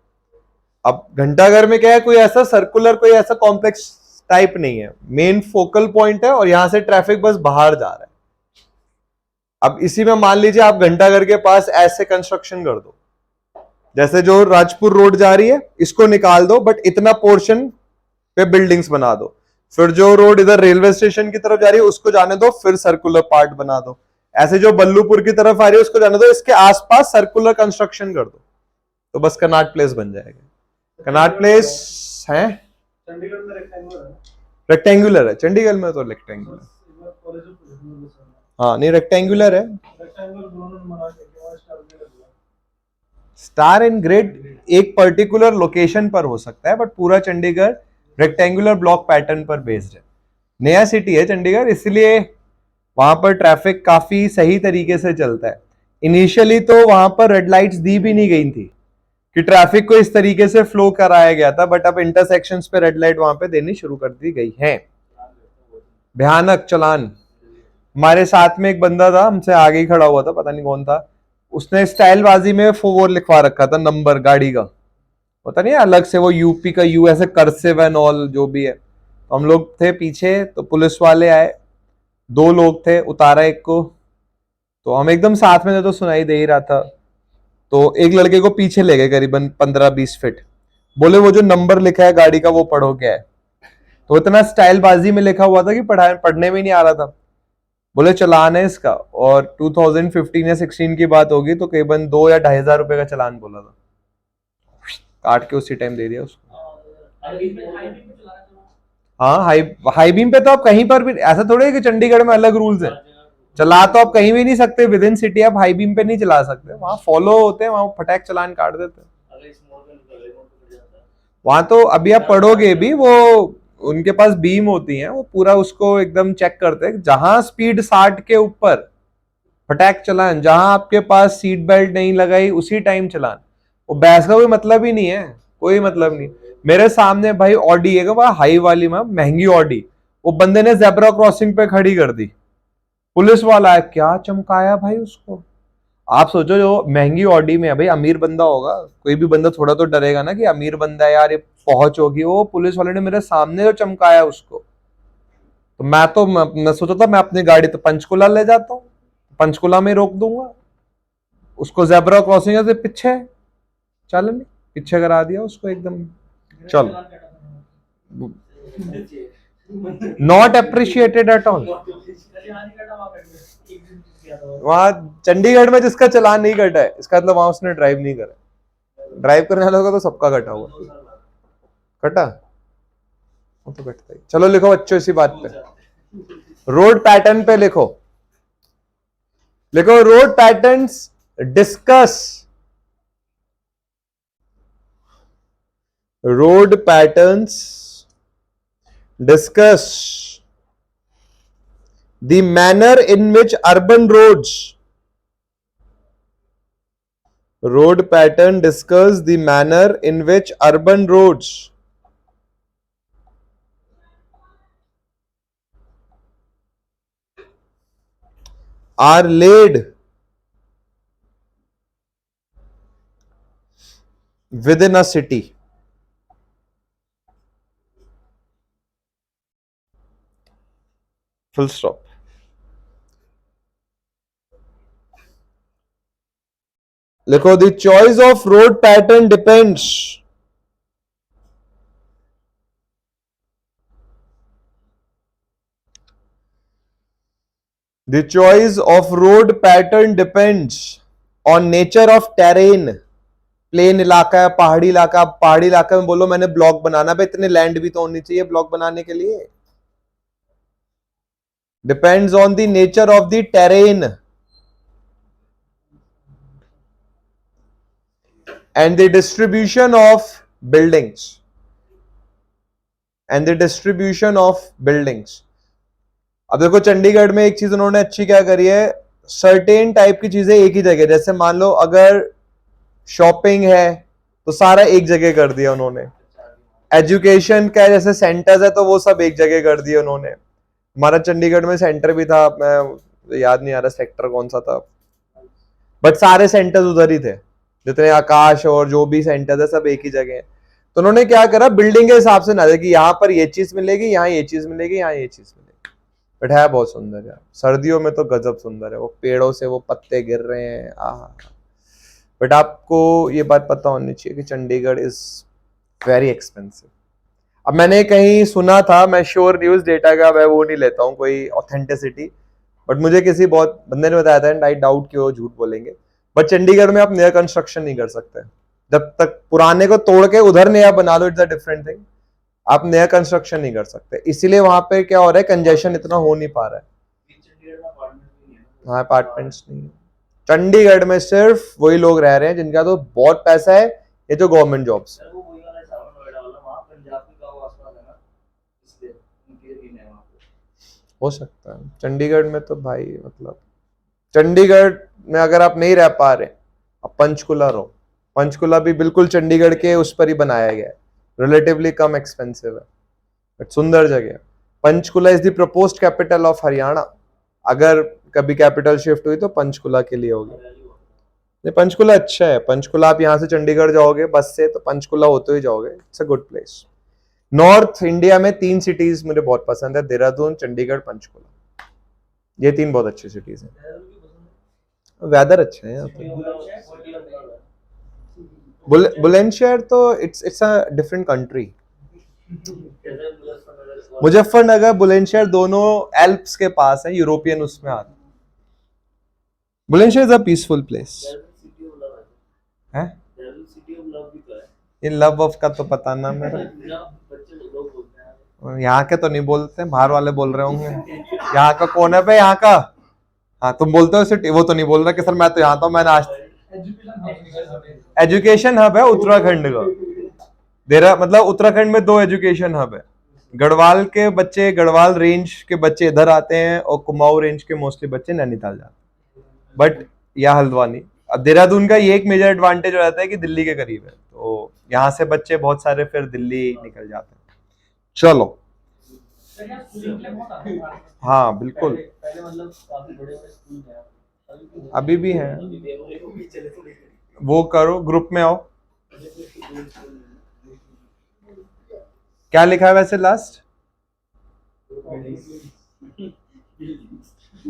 अब घंटाघर में क्या है, कोई ऐसा सर्कुलर कोई ऐसा कॉम्प्लेक्स टाइप नहीं है, मेन फोकल पॉइंट है और यहां से ट्रैफिक बस बाहर जा रहा है। अब इसी में मान लीजिए आप घंटाघर के पास ऐसे कंस्ट्रक्शन कर दो, जैसे जो राजपुर रोड जा रही है इसको निकाल दो, बट इतना पोर्शन पे बिल्डिंग्स बना दो। फिर जो रोड इधर रेलवे स्टेशन की तरफ जा रही है उसको जाने दो, फिर सर्कुलर पार्ट बना दो। ऐसे जो बल्लूपुर की तरफ आ रही है उसको जाने दो, इसके आसपास सर्कुलर कंस्ट्रक्शन कर दो, तो बस कनॉट प्लेस बन जाएगा। कनॉट प्लेस है चंडीगढ़ में रेक्टेंगुलर है, चंडीगढ़ में तो रेक्टेंगुलर। हाँ नहीं, रेक्टेंगुलर है। स्टार एंड ग्रिड एक पर्टिकुलर लोकेशन पर हो सकता है, बट पूरा चंडीगढ़ रेक्टेंगुलर ब्लॉक पैटर्न पर बेस्ड है। नया सिटी है चंडीगढ़, इसलिए वहां पर ट्रैफिक काफी सही तरीके से चलता है। इनिशियली तो वहां पर रेड लाइट्स दी भी नहीं गई थी कि ट्रैफिक को इस तरीके से फ्लो कराया गया था, बट अब इंटरसेक्शंस पे रेड लाइट वहां पे देनी शुरू कर दी गई है। भयानक चलान। हमारे साथ में एक बंदा था, हमसे आगे ही खड़ा हुआ था, पता नहीं कौन था, उसने स्टाइलबाजी में वो लिखवा रखा था नंबर गाड़ी का, पता नहीं अलग से वो यूपी का यू ऐसे कर्सिव एंड ऑल जो भी है। तो हम लोग थे पीछे, तो पुलिस वाले आए, दो लोग थे, उतारा एक को, तो हम एकदम साथ में थे तो सुनाई दे ही रहा था। तो एक लड़के को पीछे ले गए करीबन 15-20 फीट, बोले वो जो नंबर लिखा है गाड़ी का वो पढ़ो क्या है। तो इतना स्टाइलबाजी में लिखा हुआ था कि पढ़ने में नहीं आ रहा था। बोले चालान है इसका, और 2015 या 16 की बात होगी, तो करीबन 2 या 2,500 रुपए का चालान बोला था। काट के उसी टाइम दे दिया उसको। हाँ, हाई हाई बीम पे तो आप कहीं पर भी, ऐसा थोड़ी है कि चंडीगढ़ में अलग रूल्स है। चला तो आप कहीं भी नहीं सकते, विद इन सिटी आप हाई बीम पे नहीं चला सकते, वहां फॉलो होते हैं, वहां फटाक चालान काट देते हैं। वहां तो अभी आप पढ़ोगे भी, वो उनके पास बीम होती है, वो पूरा उसको एकदम चेक करते हैं, जहां स्पीड 60 के ऊपर फटाक चलान, जहां आपके पास सीट बेल्ट नहीं लगाई उसी टाइम चलान। वो बहस का कोई मतलब ही नहीं है, कोई मतलब नहीं। मेरे सामने भाई ऑडी है, वह हाई वाली में महंगी ऑडी, वो बंदे ने जेब्रा क्रॉसिंग पे खड़ी कर दी, पुलिस वाला है, क्या चमकाया भाई उसको। आप सोचो जो महंगी ऑडी में है भाई, अमीर बंदा होगा, कोई भी बंदा थोड़ा तो डरेगा ना कि अमीर बंदा है यार, ये पहुंच होगी। वो पुलिस वाले ने मेरे सामने जो चमकाया उसको, तो मैं सोचा था मैं अपनी गाड़ी तो पंचकुला ले जाता हूँ, पंचकुला में रोक दूंगा उसको, जेब्रा क्रॉसिंग है, पीछे चल नहीं, पीछे करा दिया उसको एकदम। चल, नॉट अप्रिशिएटेड एट ऑल। वहां चंडीगढ़ में जिसका चालान नहीं कटा है, इसका मतलब वहां उसने ड्राइव नहीं करा। ड्राइव करने वालों का तो सबका कटा हुआ। कटा, वो तो कटता ही। चलो लिखो बच्चों इसी बात पे, रोड पैटर्न पे लिखो। लिखो road patterns discuss, road patterns discuss the manner in which urban road pattern discuss the manner in which urban roads are laid within a city. Full stop. लिखो the choice of road pattern depends the choice of road pattern depends on nature of terrain. Plain इलाका है, पहाड़ी इलाका, पहाड़ी इलाका में बोलो मैंने ब्लॉक बनाना, भाई इतने लैंड भी तो होनी चाहिए ब्लॉक बनाने के लिए। Depends on the nature of the terrain and the distribution of buildings and the distribution of buildings। अब देखो चंडीगढ़ में एक चीज उन्होंने अच्छी क्या करी है, सर्टेन टाइप की चीजें एक ही जगह, जैसे मान लो अगर शॉपिंग है तो सारा एक जगह कर दिया उन्होंने, एजुकेशन का जैसे सेंटर्स है तो वो सब एक जगह कर दिए उन्होंने। हमारा चंडीगढ़ में सेंटर भी था, मैं याद नहीं आ रहा सेक्टर कौन सा था, बट सारे सेंटर्स उधर ही थे, जितने आकाश और जो भी सेंटर है सब एक ही जगह है। तो उन्होंने क्या करा, बिल्डिंग के हिसाब से ना देखी यहाँ पर ये चीज मिलेगी, यहाँ ये चीज मिलेगी, यहाँ ये चीज मिलेगी। बट है बहुत सुंदर यार, सर्दियों में तो गजब सुंदर है, वो पेड़ों से वो पत्ते गिर रहे हैं, आहा। बट आपको ये बात पता होनी चाहिए कि चंडीगढ़ इज वेरी एक्सपेंसिव। अब मैंने कहीं सुना था, मैं श्योर न्यूज डेटा का मैं वो नहीं लेता हूँ कोई ऑथेंटिसिटी, बट मुझे किसी बहुत बंदे ने बताया था, एंड आई डाउट कि वो झूठ बोलेंगे, बट चंडीगढ़ में आप नया कंस्ट्रक्शन नहीं कर सकते जब तक पुराने को तोड़ के उधर नया बना लो, इट्स अ डिफरेंट थिंग। आप नया कंस्ट्रक्शन नहीं कर सकते, इसीलिए वहां पे क्या हो रहा है, कंजेशन इतना हो नहीं पा रहा है। हाँ अपार्टमेंट्स नहीं है चंडीगढ़ में, सिर्फ वही लोग रह रहे हैं जिनका तो बहुत पैसा है, ये जो गवर्नमेंट जॉब्स। हो सकता है चंडीगढ़ में तो भाई, मतलब चंडीगढ़ में अगर आप नहीं रह पा रहे, अब पंचकुला रहो, पंचकुला भी बिल्कुल चंडीगढ़ के उस पर ही बनाया गया है, रिलेटिवली कम एक्सपेंसिव है, बट सुंदर जगह है। Panchkula is the proposed capital of Haryana, अगर कभी कैपिटल शिफ्ट हुई तो पंचकुला के लिए होगी। नहीं पंचकुला अच्छा है, पंचकुला आप यहाँ से चंडीगढ़ जाओगे बस से तो पंचकुला होते ही जाओगे, it's a good place. North India में 3 सिटीज मुझे बहुत पसंद है, देहरादून, चंडीगढ़, पंचकुला, ये 3 बहुत अच्छी सिटीज हैं। वेदर अच्छा है यहाँ पे। बुलंदशहर तो it's a different country. Muzaffarnagar Bulandshahr दोनों एल्प्स के पास है, यूरोपियन उसमें आते। Bulandshahr is a peaceful place है। ये लव ऑफ का तो पता ना मेरा, यहाँ के तो नहीं बोलते, बाहर वाले बोल रहे होंगे। यहाँ का कौन है भाई, यहाँ का? हाँ तुम बोलते हो सिटी, वो तो नहीं बोल रहा कि सर मैं तो यहाँ था, मैंने आज एजुकेशन हब है उत्तराखंड का। देरा मतलब उत्तराखंड में 2 एजुकेशन हब है, गढ़वाल के बच्चे, गढ़वाल रेंज के बच्चे इधर आते हैं और कुमाऊं रेंज के मोस्टली बच्चे नैनीताल जाते हैं, बट या हल्द्वानी। अब देहरादून का ये एक मेजर एडवांटेज हो जाता है कि दिल्ली के करीब है, तो यहाँ से बच्चे बहुत सारे फिर दिल्ली निकल जाते हैं। चलो हाँ बिल्कुल, अभी भी है, वो करो ग्रुप में आओ। क्या लिखा है वैसे लास्ट?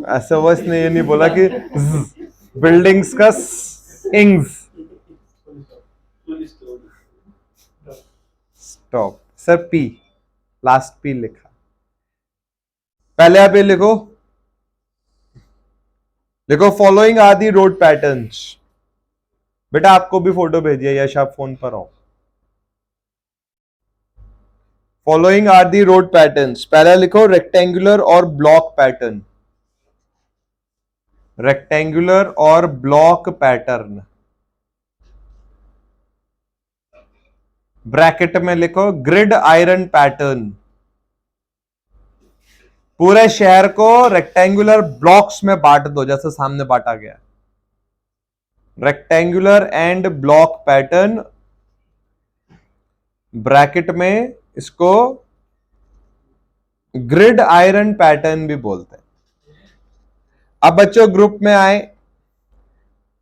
ऐसा वर्स ने ये नहीं बोला कि बिल्डिंग्स का इंग्स। Stop sir, P last P लिखा, पहले आप ये लिखो, देखो following are the road patterns. बेटा आपको भी फोटो भेजिए, यश आप फोन पर हो। Following are the road patterns, पहले लिखो rectangular or block pattern, rectangular or block pattern. Bracket में लिखो ग्रिड आयरन पैटर्न। पूरे शहर को रेक्टेंगुलर ब्लॉक्स में बांट दो, जैसे सामने बांटा गया, rectangular and block pattern, bracket में इसको ग्रिड आयरन पैटर्न भी बोलते हैं। अब बच्चों ग्रुप में आए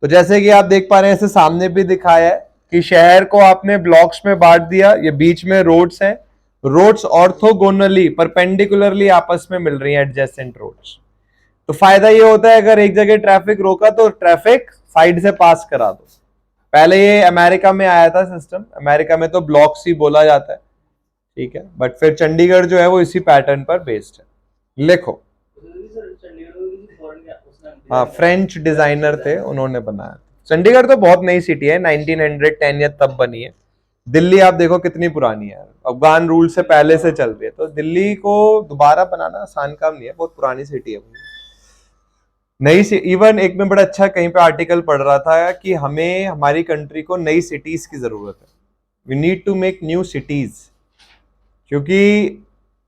तो जैसे कि आप देख पा रहे हैं, ऐसे सामने भी दिखाया है कि शहर को आपने ब्लॉक्स में बांट दिया, ये बीच में रोड्स हैं, रोड्स ऑर्थोगोनली परपेंडिकुलरली आपस में मिल रही हैं, एडजेसेंट रोड्स। तो फायदा ये होता है अगर एक जगह ट्रैफिक रोका तो ट्रैफिक साइड से पास करा दो, पहले ये अमेरिका में आया था सिस्टम, अमेरिका में तो ब्लॉक्स ही बोला जाता है, ठीक है, बट फिर चंडीगढ़ जो है वो इसी पैटर्न पर बेस्ड है। लिखो, हाँ फ्रेंच डिजाइनर थे, उन्होंने बनाया। चंडीगढ़ तो बहुत नई सिटी है, 1910 या तब बनी है। दिल्ली आप देखो कितनी पुरानी है, अफगान रूल से पहले से चल रही है, तो दिल्ली को दोबारा बनाना आसान काम नहीं है, बहुत पुरानी सिटी है। नई से इवन एक में बड़ा अच्छा कहीं पे आर्टिकल पढ़ रहा था कि हमें हमारी कंट्री को नई सिटीज की जरूरत है, we need to make new cities, क्योंकि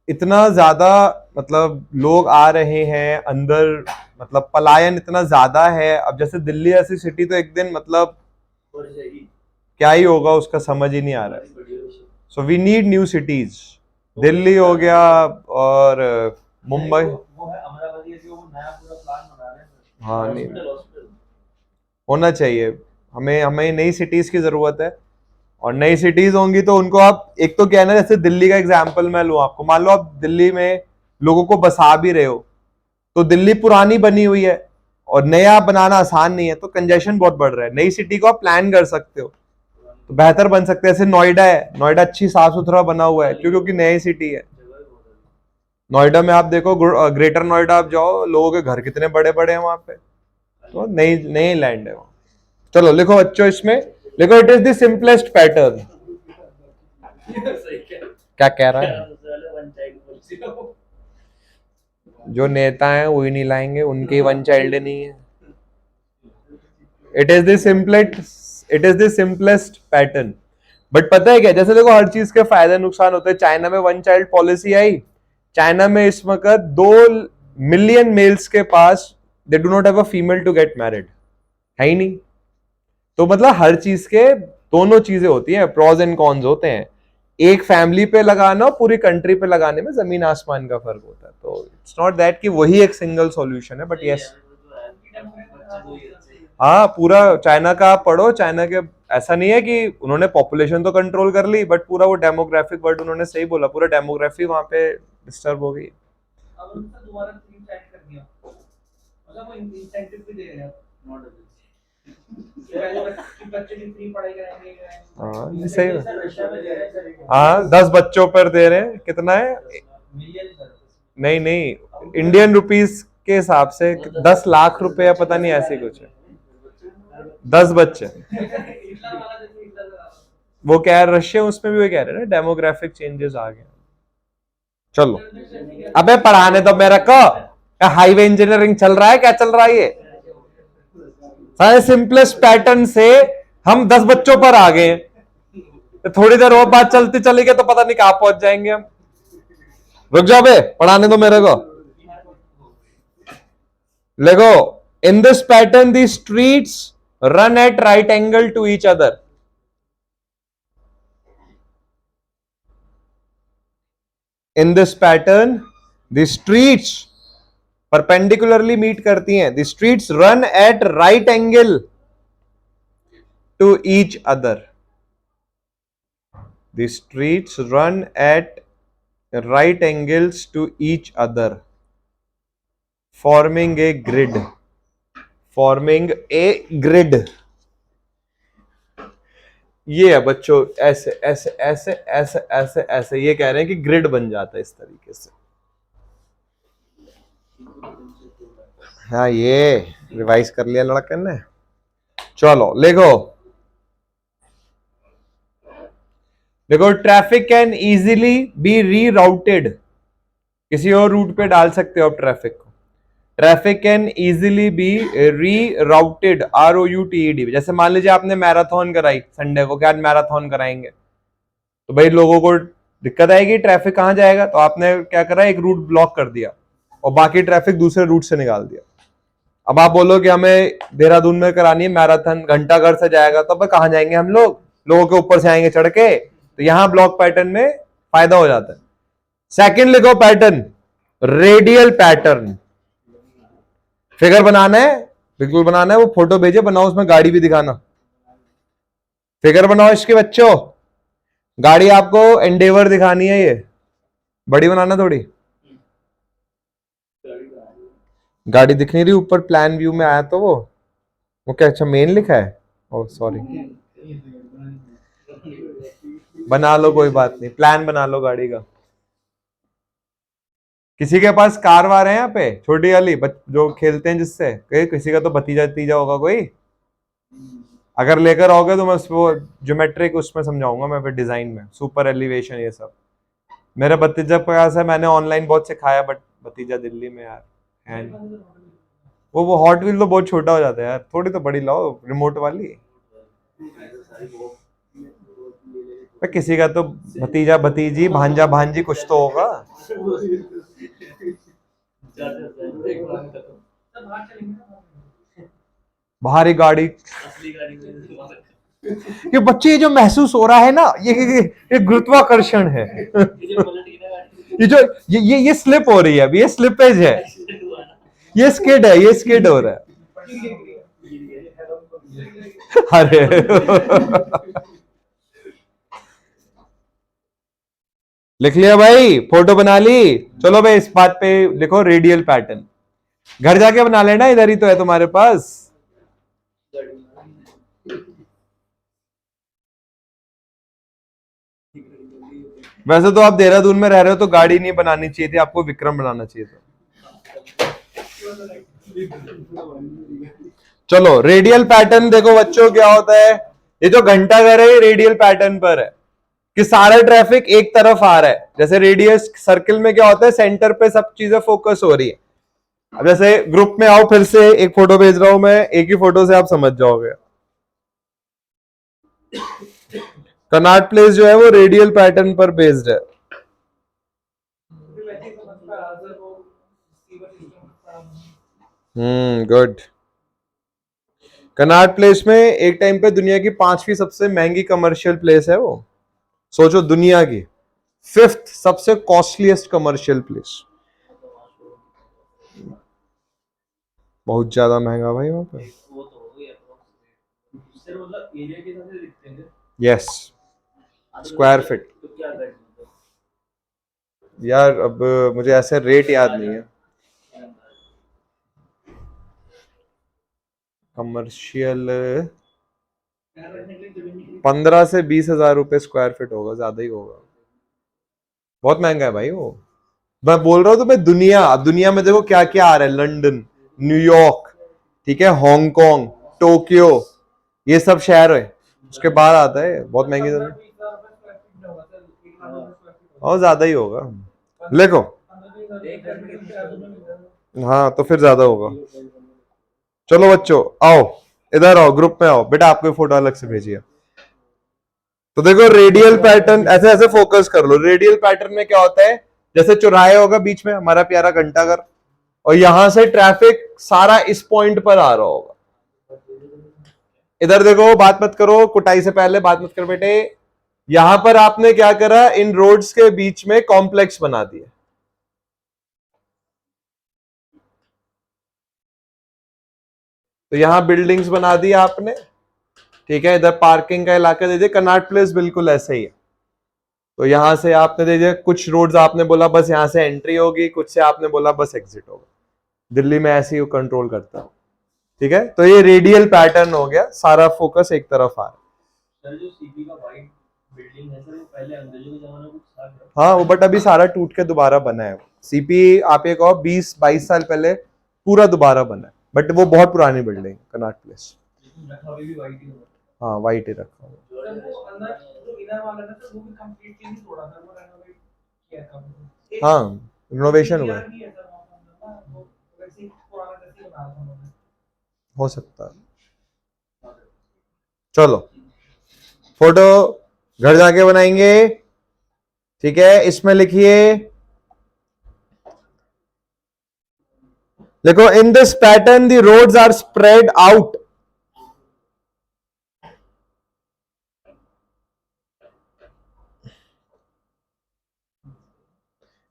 इतना ज्यादा मतलब लोग आ रहे हैं अंदर, मतलब पलायन इतना ज्यादा है। अब जैसे दिल्ली ऐसी सिटी तो एक दिन मतलब क्या ही होगा उसका समझ ही नहीं आ रहा है। So we need new cities, Delhi हो गया और मुंबई, हाँ नहीं होना चाहिए, हमें हमें नई सिटीज की जरूरत है। और नई सिटीज होंगी तो उनको आप, एक तो क्या है ना, जैसे दिल्ली का एग्जांपल मैं लूं आपको, मान लो आप दिल्ली में लोगों को बसा भी रहे हो, तो दिल्ली पुरानी बनी हुई है और नया बनाना आसान नहीं है, तो कंजेशन बहुत बढ़ रहा है। नई सिटी को आप प्लान कर सकते हो तो बेहतर बन सकते हैं। जैसे नोएडा है, नोएडा अच्छी साफ सुथरा बना हुआ है, क्यों? क्योंकि नई सिटी है। नोएडा में आप देखो, ग्रेटर नोएडा आप जाओ, लोगों के घर कितने बड़े बड़े हैं वहां पे, तो नई नई लैंड है वहां। चलो लिखो बच्चों, इसमें लिखो, it is the simplest pattern. क्या कह रहा है? जो नेता है वही नहीं लाएंगे, उनके वन चाइल्ड नहीं है। It is the simplest, it is the simplest pattern. But पता है क्या, जैसे देखो हर चीज के फायदे नुकसान होते हैं। चाइना में वन चाइल्ड पॉलिसी आई, चाइना में इस वक्त 2 मिलियन मेल्स के पास they do not have a female to get married, है ही नहीं। तो मतलब हर चीज के दोनों चीजें होती हैं, प्रोज एंड कॉन्स होते हैं। एक फैमिली पे लगाना और पूरी कंट्री पे लगाने में जमीन आसमान का फर्क होता है। तो इट्स नॉट दैट कि वही एक सिंगल सॉल्यूशन है, बट यस, हाँ पूरा चाइना का आप पढ़ो, चाइना के ऐसा नहीं है कि उन्होंने पॉपुलेशन तो कंट्रोल कर ली, बट पूरा वो डेमोग्राफिक वर्ड उन्होंने सही बोला, पूरा डेमोग्राफी वहां पे डिस्टर्ब हो गई। हाँ सही है, हाँ 10 बच्चों पर दे रहे हैं, कितना है? नहीं नहीं, इंडियन रुपीस के हिसाब से 10 लाख रुपए, पता नहीं ऐसे कुछ है, 10 बच्चे। वो कह रहे रशिया, उसमें भी वो कह रहे हैं ना, डेमोग्राफिक चेंजेस आ गए। चलो अबे पढ़ाने तो मेरे को, हाईवे इंजीनियरिंग चल रहा है, क्या चल रहा है ये? सारे सिंपलेस्ट पैटर्न से हम 10 बच्चों पर आ गए, तो थोड़ी देर और बात चलती चली गई तो पता नहीं कहां पहुंच जाएंगे हम। रुक जाओ बे, पढ़ाने दो मेरे को। देखो, in this pattern the streets run at right angle to each other. In this pattern the streets perpendicularly meet करती हैं, the streets run at right angle to each other. The streets run at right angles to each other, forming a grid, forming a grid। ये है बच्चों, ऐसे ऐसे ऐसे ऐसे ऐसे ऐसे, ये कह रहे हैं कि ग्रिड बन जाता है इस तरीके से। हाँ ये रिवाइज कर लिया लड़कन ने। चलो लिखो, देखो ट्रैफिक कैन इजीली बी रीराउटेड, किसी और रूट पे डाल सकते हो आप ट्रैफिक को। Traffic can easily be rerouted, ROUTED। जैसे मान लीजिए आपने मैराथन कराई संडे को, क्या आज मैराथन कराएंगे, तो भाई लोगों को दिक्कत आएगी, ट्रैफिक कहां जाएगा, तो आपने क्या करा, एक रूट ब्लॉक कर दिया और बाकी ट्रैफिक दूसरे रूट से निकाल दिया। अब आप बोलो कि हमें देहरादून में करानी है मैराथन, घंटाघर से जाएगा, तो अब कहां जाएंगे हम लोग, लोगों के ऊपर से आएंगे चढ़ के, तो यहां ब्लॉक पैटर्न में फायदा हो जाता है। सेकंड लिखो पैटर्न, रेडियल पैटर्न। फिगर बनाना है, बिल्कुल बनाना है, वो फोटो भेजे, बनाओ, उसमें गाड़ी भी दिखाना। फिगर बनाओ इसके बच्चों, गाड़ी आपको एंडेवर दिखानी है, ये बड़ी बनाना थोड़ी, गाड़ी दिख नहीं रही ऊपर प्लान व्यू में आया तो वो क्या, अच्छा मेन लिखा है, ओह सॉरी, बना लो, कोई बात नहीं, प्लान बना लो गाड़ी का। किसी के पास कार वार है यहाँ पे छोटी वाली जो खेलते हैं जिससे, किसी का तो भतीजा तीजा होगा कोई, अगर लेकर आओगे तो मैं उसको ज्योमेट्रिक उसमें समझाऊंगा मैं, फिर डिजाइन में सुपर एलिवेशन ये सब। मेरा भतीजा पास है, मैंने ऑनलाइन बहुत सिखाया, बट भतीजा दिल्ली में यार है नहीं। वो हॉट व्हील तो बहुत छोटा हो जाता है यार, थोड़ी तो बड़ी लाओ रिमोट वाली। किसी का तो भतीजा भतीजी भांजा भांजी कुछ तो होगा। बाहरी गाड़ी, ये बच्चे ये जो महसूस हो रहा है ना, ये गुरुत्वाकर्षण है। ये जो ये स्लिप हो रही है अभी, ये स्लिपेज है, ये स्किड है, ये स्किड हो रहा है। अरे लिख लिया भाई, फोटो बना ली। चलो भाई इस बात पे लिखो रेडियल पैटर्न, घर जाके बना लेना, इधर ही तो है तुम्हारे पास। वैसे तो आप देहरादून में रह रहे हो तो गाड़ी नहीं बनानी चाहिए थी आपको, विक्रम बनाना चाहिए था। चलो रेडियल पैटर्न देखो बच्चों क्या होता है। ये जो घंटा घर है ये रेडियल पैटर्न पर है कि सारा ट्रैफिक एक तरफ आ रहा है। जैसे रेडियस सर्किल में क्या होता है, सेंटर पे सब चीजें फोकस हो रही है। अब जैसे ग्रुप में आओ, फिर से एक फोटो भेज रहा हूं मैं, एक ही फोटो से आप समझ जाओगे। कनॉट प्लेस जो है वो रेडियल पैटर्न पर बेस्ड है। गुड। कनॉट प्लेस में एक टाइम पे दुनिया की 5वीं सबसे महंगी कमर्शियल प्लेस है वो। सोचो दुनिया की 5th सबसे कॉस्टलीस्ट कमर्शियल प्लेस, बहुत ज्यादा महंगा भाई वहां पे। Yes, square feet. यार अब मुझे ऐसे रेट याद नहीं है। कमर्शियल 15 से 20 हजार रुपए स्क्वायर फीट होगा, ज्यादा ही होगा, बहुत महंगा है भाई वो। मैं बोल रहा हूँ तो मैं दुनिया दुनिया में देखो क्या क्या आ रहा है, लंदन, न्यूयॉर्क, ठीक है, हांगकांग, टोक्यो, ये सब शहर है, उसके बाद आता है बहुत महंगी जगह। और ज्यादा ही होगा, देखो। हाँ तो फिर ज्यादा होगा। चलो बच्चों आओ, इधर आओ, ग्रुप में आओ बेटा, आपको फोटो अलग से भेजिए। तो देखो रेडियल पैटर्न, ऐसे ऐसे फोकस कर लो। रेडियल पैटर्न में क्या होता है, जैसे चौराहे होगा बीच में हमारा प्यारा घंटाघर, और यहां से ट्रैफिक सारा इस पॉइंट पर आ रहा होगा। इधर देखो, बात मत करो, कुटाई से पहले बात मत कर बेटे। यहां पर आपने क्या करा, इन रोड्स के बीच में कॉम्प्लेक्स बना दिया। तो यहां बिल्डिंग्स बना दी आपने, ठीक है, इधर पार्किंग का इलाका दे दिया। कनॉट प्लेस बिल्कुल ऐसे ही है। तो यहां से आपने दे दिया, कुछ रोड्स आपने बोला बस यहां से एंट्री होगी, कुछ से आपने बोला बस एग्जिट होगा। दिल्ली में ऐसे ही कंट्रोल करता हूं, ठीक है। तो ये रेडियल पैटर्न हो गया, सारा फोकस एक तरफ आ रहा है। सर जो सीपी का वाइट बिल्डिंग है सर, वो पहले अंग्रेजों के जमाने में कुछ था? हाँ वो, बट अभी सारा टूट के दोबारा बना है। सीपी आप ये कहो 20-22 साल पहले पूरा दोबारा बना है, बट वो बहुत पुरानी बिल्डिंग कनॉट प्लेस। हाँ वाइट ही रखा हुआ। हाँ रिनोवेशन हुआ है, हो सकता है। चलो फोटो घर जाके बनाएंगे, ठीक है। इसमें लिखिए, देखो in this pattern the roads are spread out.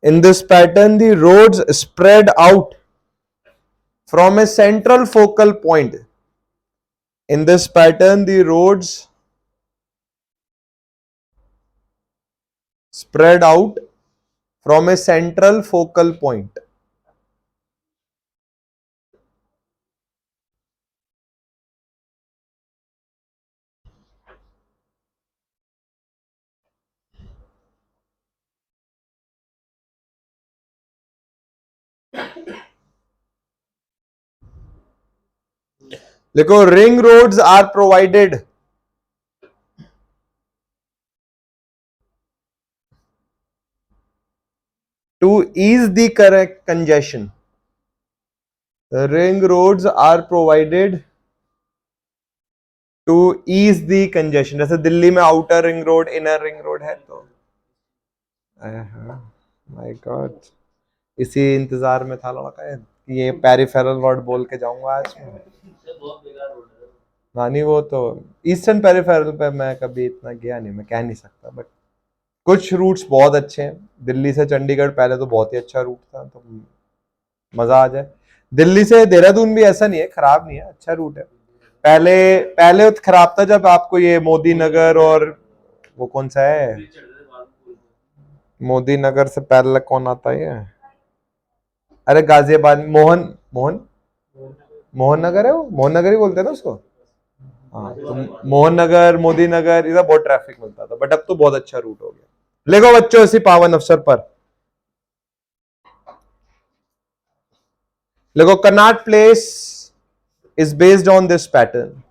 In this pattern, the roads spread out from a central focal point. In this pattern, the roads spread out from a central focal point. देखो, ring roads are provided to ease the correct congestion. Ring roads are provided to ease the congestion. जैसे दिल्ली में outer ring road, inner ring road है. तो my God, इसी इंतजार में था लड़का है. ये पेरिफेरल रोड बोल के जाऊंगा आज मैं. नानी वो तो ईस्टर्न पेरिफेरल पे मैं कभी इतना गया नहीं, मैं कह नहीं सकता. बट कुछ रूट्स बहुत अच्छे हैं. दिल्ली से चंडीगढ़ पहले तो बहुत ही अच्छा रूट था, तो मजा आ जाए. दिल्ली से देहरादून भी ऐसा नहीं है, खराब नहीं है, अच्छा रूट है. पहले पहले तो खराब था जब आपको ये मोदी नगर और वो कौन सा है, मोदी नगर से पहले कौन आता है, अरे गाजियाबाद, मोहन मोहन मोहन नगर है, वो मोहन नगर ही बोलते हैं ना उसको. हाँ, तो मोहन नगर, मोदी नगर, इधर बहुत ट्रैफिक मिलता था. बट अब तो बहुत अच्छा रूट हो गया. लेगो बच्चों, इसी पावन अवसर पर देखो, Connaught place is based on this pattern.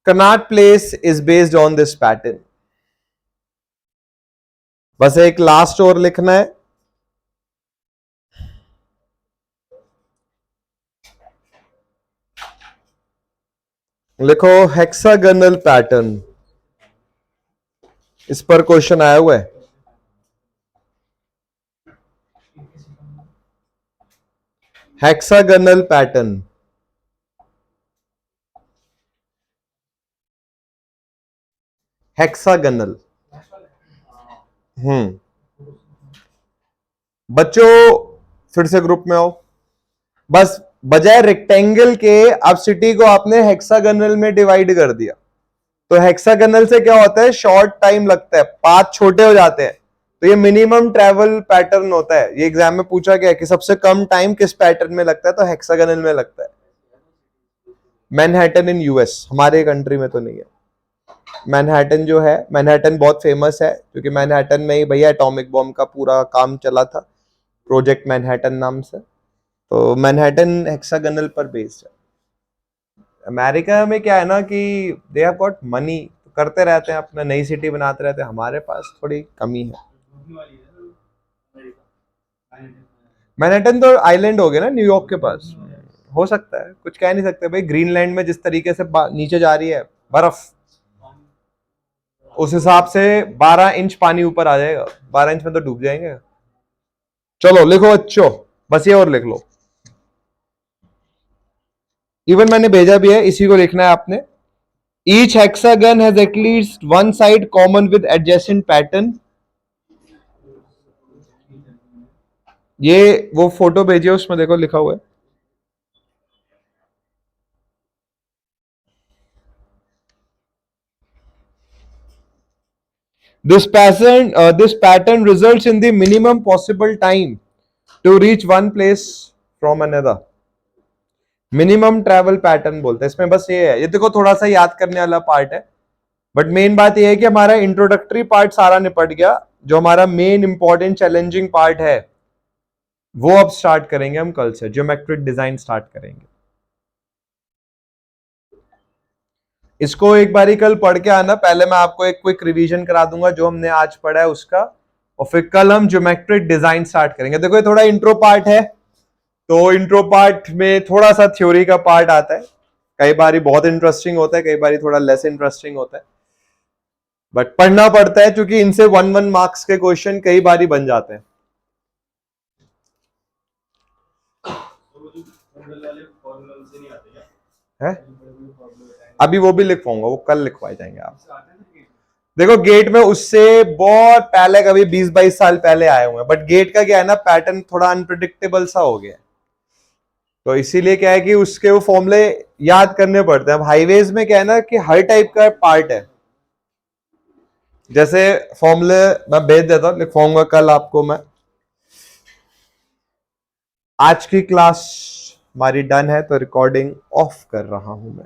Connaught place is based on this pattern. बस एक लास्ट और लिखना है. लिखो हेक्सागोनल पैटर्न. इस पर क्वेश्चन आया हुआ है. Hexagonal pattern. हेक्सागोनल. बच्चों फिर से ग्रुप में आओ. बस बजाय रेक्टेंगल के अब सिटी को आपने हेक्सागोनल में डिवाइड कर दिया. तो हेक्सागोनल से क्या होता है, शॉर्ट टाइम लगता है, पाथ छोटे हो जाते हैं. तो ये मिनिमम ट्रेवल पैटर्न होता है. ये एग्जाम में पूछा गया कि सबसे कम टाइम किस पैटर्न में लगता है, तो हेक्सागोनल में लगता है. मैनहट्टन इन यूएस, हमारे कंट्री में तो नहीं है. मैनहट्टन जो है, मैनहट्टन बहुत फेमस है क्योंकि मैनहट्टन में ही भैया एटॉमिक बॉम्ब का पूरा काम चला था, प्रोजेक्ट मैनहट्टन नाम से. तो मैनहट्टन हेक्सागोनल पर बेस्ड है. अमेरिका में क्या है ना कि दे हैव गॉट मनी, करते रहते हैं अपना, नई सिटी बनाते रहते हैं. हमारे पास थोड़ी कमी है. मैनहट्टन तो आइलैंड हो गया ना न्यूयॉर्क के पास. हो सकता है, कुछ कह नहीं सकते भाई. ग्रीनलैंड में जिस तरीके से नीचे जा रही है बर्फ, उस हिसाब से 12 इंच पानी ऊपर आ जाएगा. 12 इंच में तो डूब जाएंगे. चलो लिखो बच्चों, बस ये और लिख लो. इवन मैंने भेजा भी है, इसी को लिखना है आपने. Each hexagon has at least one side common with adjacent pattern. ये वो फोटो भेजिए, उसमें देखो लिखा हुआ है. This pattern results in the minimum possible time to reach one place from another. Minimum travel pattern बोलते हैं. इसमें बस ये है, ये देखो थोड़ा सा याद करने वाला पार्ट है. बट मेन बात ये है कि हमारा इंट्रोडक्टरी पार्ट सारा निपट गया. जो हमारा मेन इंपॉर्टेंट चैलेंजिंग पार्ट है वो अब स्टार्ट करेंगे हम कल से. ज्योमेट्रिक डिजाइन स्टार्ट करेंगे. इसको एक बारी कल पढ़ के आना. पहले मैं आपको एक क्विक रिवीजन करा दूंगा जो हमने आज पढ़ा है उसका, और फिर कल हम ज्योमेट्रिक डिजाइन स्टार्ट करेंगे. देखो ये थोड़ा इंट्रो पार्ट है, तो इंट्रो पार्ट में थोड़ा सा थ्योरी का पार्ट आता है. कई बारी बहुत इंटरेस्टिंग होता है, कई बारी थोड़ा लेस इंटरेस्टिंग होता है. बट पढ़ना पड़ता है क्योंकि इनसे 1-1 मार्क्स के क्वेश्चन कई बारी बन जाते हैं. है? अभी वो भी लिखवाऊंगा, वो कल लिखवाए जाएंगे आप. देखो गेट में उससे बहुत पहले, कभी 20-22 साल पहले आए हुए हैं. बट गेट का क्या है ना, पैटर्न थोड़ा अनप्रिडिक्टेबल सा हो गया. तो इसीलिए क्या है कि उसके वो फॉर्मूले याद करने पड़ते हैं. अब हाईवेज में क्या है ना कि हर टाइप का पार्ट है. जैसे फॉर्मूले मैं भेज देता हूं, लिखवाऊंगा कल आपको मैं. आज की क्लास हमारी डन है, तो रिकॉर्डिंग ऑफ कर रहा हूं मैं.